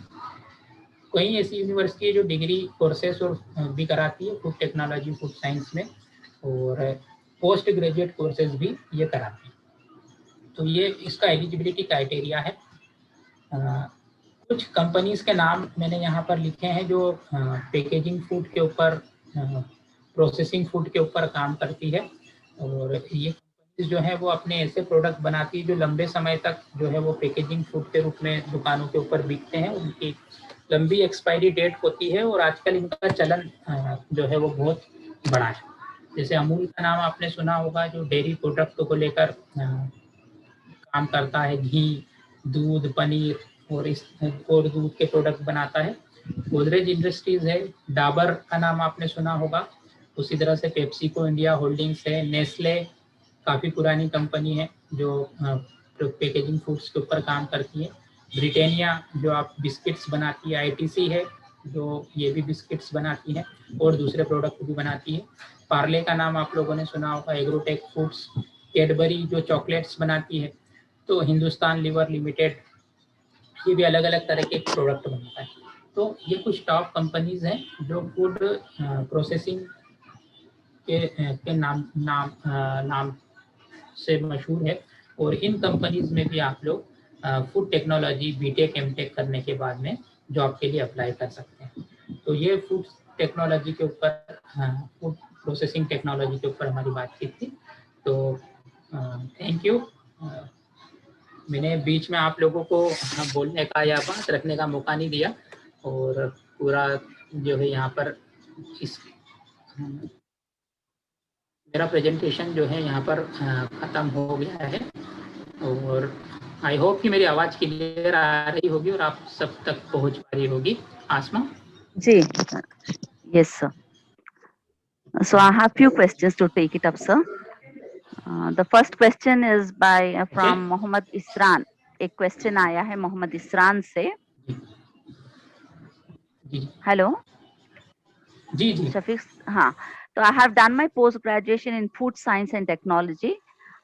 कई ऐसी यूनिवर्सिटी है जो डिग्री कोर्सेस और भी कराती है फूड टेक्नोलॉजी, फूड साइंस में, और पोस्ट ग्रेजुएट कोर्सेज भी ये कराती है। तो ये इसका एलिजिबिलिटी क्राइटेरिया है। कुछ कंपनीज के नाम मैंने यहाँ पर लिखे हैं जो पैकेजिंग फूड के ऊपर, प्रोसेसिंग फूड के ऊपर काम करती है, और ये कंपनीज जो है वो अपने ऐसे प्रोडक्ट बनाती है जो लंबे समय तक जो है वो पैकेजिंग फूड के रूप में दुकानों के ऊपर बिकते हैं। उनकी लंबी एक्सपायरी डेट होती है, और आजकल इनका चलन जो है वो बहुत बड़ा है। जैसे अमूल का नाम आपने सुना होगा, जो डेयरी प्रोडक्ट को लेकर काम करता है, घी, दूध, पनीर और दूध के प्रोडक्ट बनाता है। गोदरेज इंडस्ट्रीज है, डाबर का नाम आपने सुना होगा, उसी तरह से पेप्सिको इंडिया होल्डिंग्स है, नेस्ले काफ़ी पुरानी कंपनी है जो पैकेजिंग फूड्स के ऊपर काम करती है, ब्रिटानिया जो आप बिस्किट्स बनाती है, ITC है जो ये भी बिस्किट्स बनाती है और दूसरे प्रोडक्ट भी बनाती है, पार्ले का नाम आप लोगों ने सुना होगा, एग्रोटेक फूड्स, कैडबरी जो चॉकलेट्स बनाती है, तो हिंदुस्तान लीवर लिमिटेड, ये भी अलग अलग तरह के प्रोडक्ट बनाता है। तो ये कुछ टॉप कंपनीज हैं जो फूड प्रोसेसिंग के नाम से मशहूर है, और इन कंपनीज में भी आप लोग फूड टेक्नोलॉजी बीटेक एमटेक करने के बाद में जॉब के लिए अप्लाई कर सकते हैं। तो ये फूड टेक्नोलॉजी के ऊपर, फूड प्रोसेसिंग टेक्नोलॉजी के ऊपर हमारी बातचीत थी। तो थैंक यू। मैंने बीच में आप लोगों को बोलने का या बात रखने का मौका नहीं दिया, और पूरा जो है यहाँ पर इस मेरा प्रेजेंटेशन जो है यहाँ पर ख़त्म हो गया है, और आई होप कि मेरी आवाज़ क्लियर आ रही होगी और आप सब तक पहुँच पा रही होगी। आसमा जी, yes sir. So I have few questions to take it up, sir. The first question is by from Mohammad Isran. एक क्वेश्चन आया है मोहम्मद इसरान से। हेलो जी जी शफीक, हाँ, तो I have done my post graduation in food science and technology.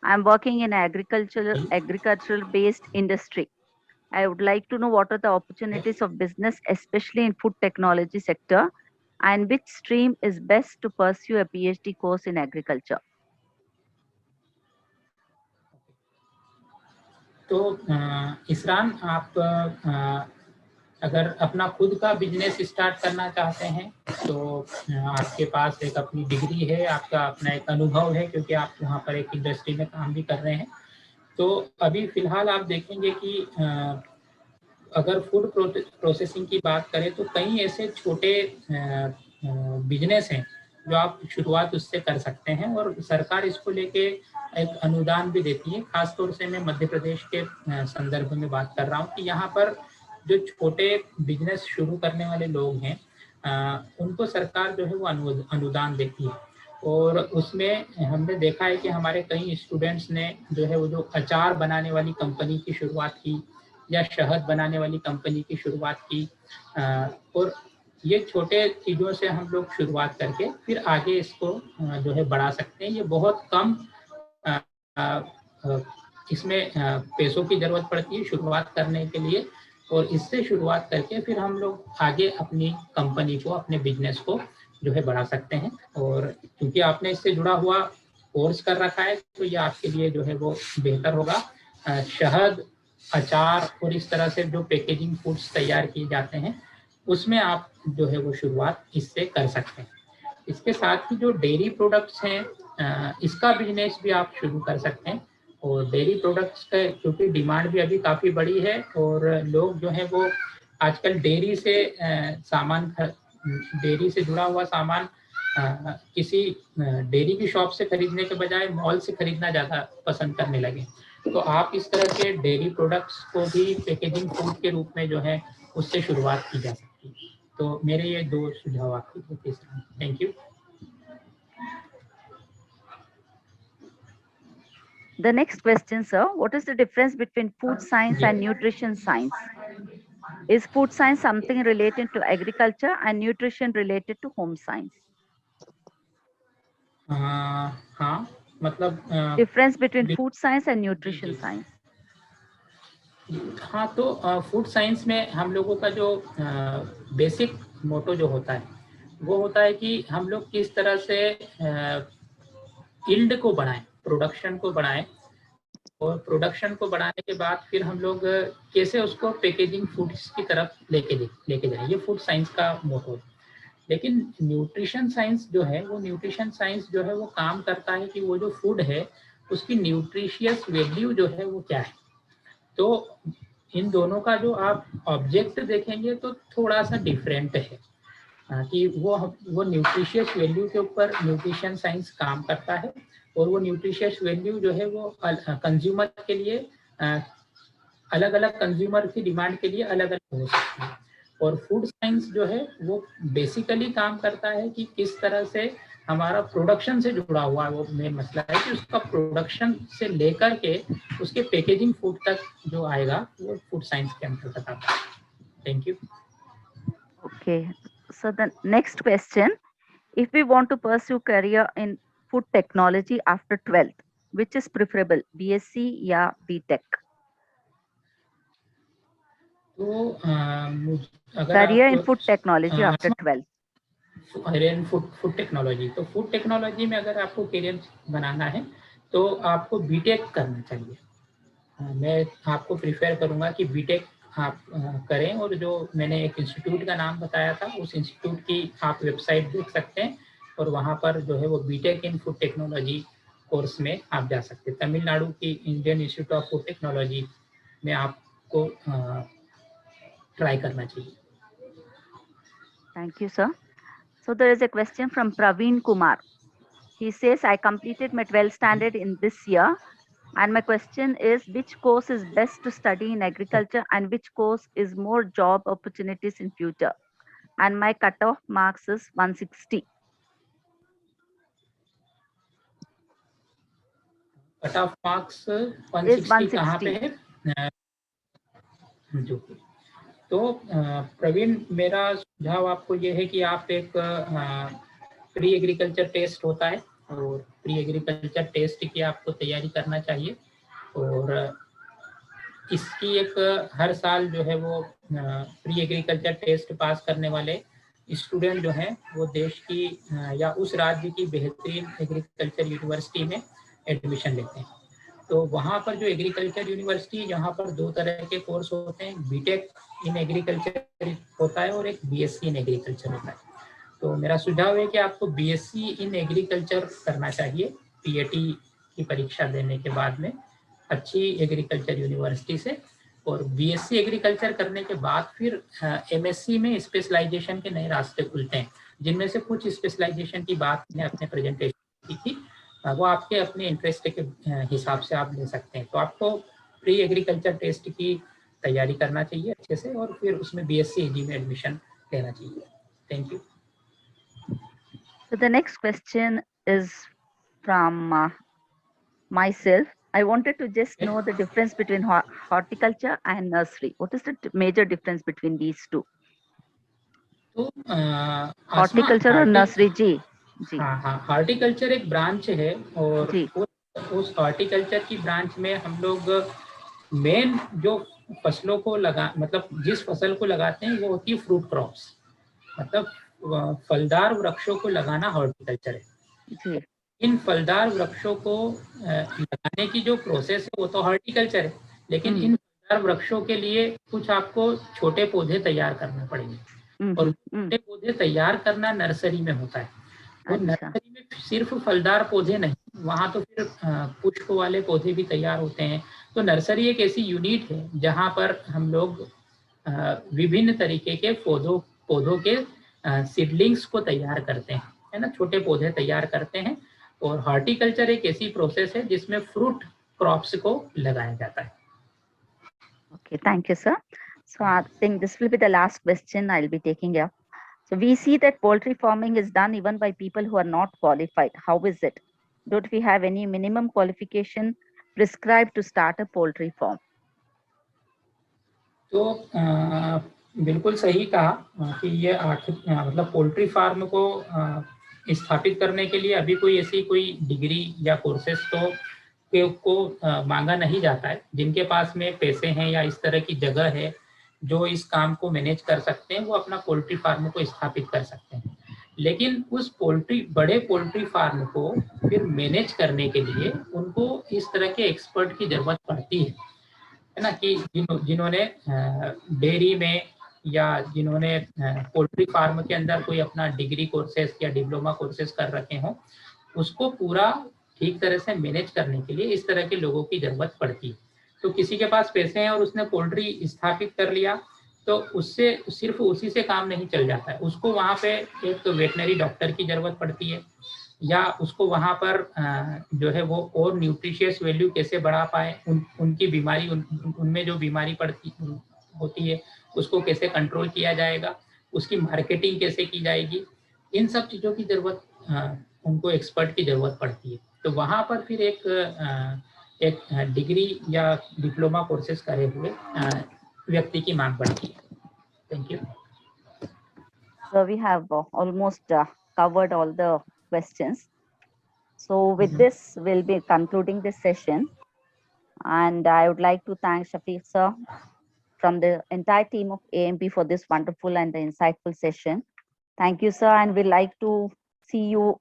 I am working in agricultural based industry. I would like to know what are the opportunities of business, especially in food technology sector, and which stream is best to pursue a PhD course in agriculture. तो इसरान, आप अगर अपना खुद का business start करना चाहते हैं तो आपके पास एक अपनी डिग्री है, आपका अपना एक अनुभव है, क्योंकि आप वहाँ पर एक इंडस्ट्री में काम भी कर रहे हैं, तो अभी फिलहाल आप देखेंगे कि अगर फूड प्रोसेसिंग की बात करें तो कई ऐसे छोटे बिजनेस हैं जो आप शुरुआत उससे कर सकते हैं, और सरकार इसको लेके एक अनुदान भी देती है। खासतौर से मैं मध्य प्रदेश के संदर्भ में बात कर रहा हूँ कि यहाँ पर जो छोटे बिजनेस शुरू करने वाले लोग हैं उनको सरकार जो है वो अनुदान देती है, और उसमें हमने देखा है कि हमारे कई स्टूडेंट्स ने जो है वो जो अचार बनाने वाली कंपनी की शुरुआत की या शहद बनाने वाली कंपनी की शुरुआत की, और ये छोटे चीज़ों से हम लोग शुरुआत करके फिर आगे इसको जो है बढ़ा सकते हैं। ये बहुत कम इसमें पैसों की ज़रूरत पड़ती है शुरुआत करने के लिए, और इससे शुरुआत करके फिर हम लोग आगे अपनी कंपनी को, अपने बिजनेस को जो है बढ़ा सकते हैं। और क्योंकि आपने इससे जुड़ा हुआ कोर्स कर रखा है तो ये आपके लिए जो है वो बेहतर होगा। शहद, अचार और इस तरह से जो पैकेजिंग फूड्स तैयार किए जाते हैं उसमें आप जो है वो शुरुआत इससे कर सकते हैं। इसके साथ ही जो डेयरी प्रोडक्ट्स हैं इसका बिजनेस भी आप शुरू कर सकते हैं, और डेयरी प्रोडक्ट्स का क्योंकि डिमांड भी अभी काफ़ी बड़ी है, और लोग जो है वो आजकल डेयरी से जुड़ा हुआ सामान किसी डेयरी की शॉप से खरीदने के बजाय मॉल से खरीदना ज़्यादा पसंद करने लगे। तो आप इस तरह के डेयरी प्रोडक्ट्स को भी पैकेजिंग फूड के रूप में जो है उससे शुरुआत की जा सकती है। तो मेरे ये 2 सुझाव आपके लिए। Thank you. The next question, sir, what is the difference between food science and nutrition science? Is food science something related to agriculture and nutrition related to home science? हाँ, मतलब difference between food science and nutrition science. हाँ, तो food science में हम लोगों का जो basic मोटो जो होता है वो होता है कि हम लोग किस तरह से यील्ड को बढ़ाएं, प्रोडक्शन को बढ़ाएं, और प्रोडक्शन को बढ़ाने के बाद फिर हम लोग कैसे उसको पैकेजिंग फूड्स की तरफ लेके जाएं। ये फूड साइंस का मोटो है। लेकिन न्यूट्रिशन साइंस जो है वो काम करता है कि वो जो फूड है उसकी न्यूट्रिशियस वैल्यू जो है वो क्या है। तो इन दोनों का जो आप ऑब्जेक्ट देखेंगे तो थोड़ा सा डिफरेंट है कि वो न्यूट्रिशियस वैल्यू के ऊपर न्यूट्रिशन साइंस काम करता है, और वो न्यूट्रिशियस वैल्यू जो है वो कंज्यूमर के लिए अलग अलग कंज्यूमर की डिमांड के लिए अलग अलग हो सकती है। और फूड साइंस जो है वो बेसिकली काम करता है कि किस तरह से हमारा प्रोडक्शन से जुड़ा हुआ वो मेन मसला है कि उसका प्रोडक्शन से लेकर के उसके पैकेजिंग फूड तक जो आएगा वो फूड साइंस के अंतर्गत आता है। Thank you. Okay, so the next question, if we want to pursue career in food technology after 12th, which is preferable, BSc या BTech? तो career in food technology after 12th. Food technology, तो food Technology में अगर आपको career बनाना है तो आपको BTech करना चाहिए। मैं आपको प्रिफर करूंगा कि बीटेक आप करें, और जो मैंने एक इंस्टीट्यूट का नाम बताया था उस इंस्टीट्यूट की आप वेबसाइट देख सकते हैं, और वहाँ पर जो है वो BTech in food technology course में आप जा सकते हैं। तमिलनाडु की Indian Institute of Food Technology में आपको ट्राई करना चाहिए। Thank you, sir. So there is a question from Praveen Kumar. He says, I completed my 12th standard in this year, and my question is, which course is best to study in agriculture and which course is more job opportunities in future? And my cutoff marks is 160. Cutoff marks 160 कहाँ पे है? तो प्रवीण, मेरा सुझाव आपको ये है कि आप एक प्री एग्रीकल्चर टेस्ट होता है, और प्री एग्रीकल्चर टेस्ट की आपको तैयारी करना चाहिए, और इसकी एक हर साल जो है वो प्री एग्रीकल्चर टेस्ट पास करने वाले स्टूडेंट जो हैं वो देश की या उस राज्य की बेहतरीन एग्रीकल्चर यूनिवर्सिटी में एडमिशन लेते हैं। तो वहाँ पर जो एग्रीकल्चर यूनिवर्सिटी, यहाँ पर 2 तरह के कोर्स होते हैं, बीटेक इन एग्रीकल्चर होता है और एक बीएससी इन एग्रीकल्चर होता है। तो मेरा सुझाव है कि आपको बीएससी इन एग्रीकल्चर करना चाहिए पीएटी की परीक्षा देने के बाद में, अच्छी एग्रीकल्चर यूनिवर्सिटी से, और बीएससी एग्रीकल्चर करने के बाद फिर एमएससी में स्पेशलाइजेशन के नए रास्ते खुलते हैं, जिनमें से कुछ स्पेशलाइजेशन की बात मैंने अपने प्रेजेंटेशन की थी, वो आपके अपने इंटरेस्ट के हिसाब से आप ले सकते हैं। तो आपको प्री एग्रीकल्चर टेस्ट की तैयारी करना चाहिए अच्छे से, और फिर उसमें बीएससी एजी में एडमिशन लेना चाहिए। Thank you. So the next question is from myself. I wanted to just know the difference between horticulture and nursery. What is the major difference between these two? तो हॉर्टिकल्चर और nursery. जी जी। हाँ, horticulture एक branch है, और जी। उस horticulture की branch में हम लोग मेन जो फसलों को मतलब जिस फसल को लगाते हैं वो होती है फ्रूट क्रॉप्स, मतलब फलदार वृक्षों को लगाना हॉर्टिकल्चर है जी। इन फलदार वृक्षों को लगाने की जो प्रोसेस है वो तो हॉर्टिकल्चर है, लेकिन इन फलदार वृक्षों के लिए कुछ आपको छोटे पौधे तैयार करने पड़ेंगे, और छोटे पौधे तैयार करना नर्सरी में होता है। तो नर्सरी में सिर्फ फलदार पौधे नहीं, वहाँ तो फिर पुष्प वाले पौधे भी तैयार होते हैं। तो नर्सरी एक ऐसी यूनिट है जहाँ पर हम लोग विभिन्न तरीके के पौधों के सीडलिंग्स को तैयार करते हैं, है ना, छोटे पौधे तैयार करते हैं। और हॉर्टिकल्चर एक ऐसी प्रोसेस है जिसमें फ्रूट क्रॉप्स को लगाया जाता है। Okay, thank you, sir. So I think this will be the last question I'll be taking up. So we see that poultry farming is done even by people who are not qualified. How is it? Don't we have any minimum qualification prescribed to start a poultry farm? तो बिल्कुल सही कहा कि ये मतलब poultry farm को स्थापित करने के लिए अभी कोई ऐसी कोई डिग्री या कोर्सेस को मांगा नहीं जाता है। जिनके पास में पैसे हैं या इस तरह की जगह है जो इस काम को मैनेज कर सकते हैं, वो अपना पोल्ट्री फार्म को स्थापित कर सकते हैं। लेकिन उस बड़े पोल्ट्री फार्म को फिर मैनेज करने के लिए उनको इस तरह के एक्सपर्ट की जरूरत पड़ती है ना, कि जिन्होंने डेयरी में या जिन्होंने पोल्ट्री फार्म के अंदर कोई अपना डिग्री कोर्सेस या डिप्लोमा कोर्सेस कर रखे हों, उसको पूरा ठीक तरह से मैनेज करने के लिए इस तरह के लोगों की जरूरत पड़ती है। तो किसी के पास पैसे हैं और उसने पोल्ट्री स्थापित कर लिया, तो उससे सिर्फ उसी से काम नहीं चल जाता है, उसको वहाँ पे एक तो वेटनरी डॉक्टर की जरूरत पड़ती है, या उसको वहाँ पर जो है वो और न्यूट्रिशियस वैल्यू कैसे बढ़ा पाए, उनकी बीमारी उनमें जो बीमारी पड़ती होती है उसको कैसे कंट्रोल किया जाएगा, उसकी मार्केटिंग कैसे की जाएगी, इन सब चीज़ों की जरूरत उनको एक्सपर्ट की जरूरत पड़ती है। तो वहाँ पर फिर एक डिग्री या डिप्लोमा कोर्सेज करे हुए व्यक्ति की मांग बढ़ती है। Thank you. So we have almost covered all the questions. So with this, we'll be concluding this session. And I would like to thank Shafiq sir from the entire team of AMP for this wonderful and insightful session. Thank you, sir. And we'd like to see you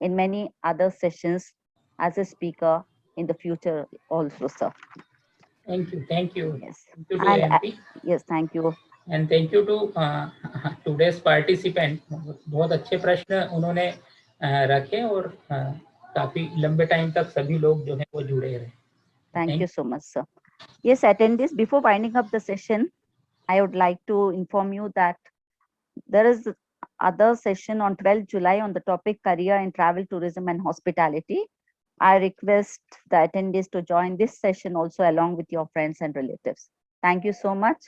in many other sessions as a speaker in the future also, sir. Thank you. Thank you. Yes. Thank you to AMP. Yes, thank you. And thank you to today's participant. बहुत अच्छे प्रश्न उन्होंने रखे और काफी लंबे time तक सभी लोग जो है वो जुड़े रहे। Thank you so much, sir. Yes, attendees, before winding up the session, I would like to inform you that there is other session on 12th July on the topic career in travel, tourism and hospitality. I request the attendees to join this session also along with your friends and relatives. Thank you so much.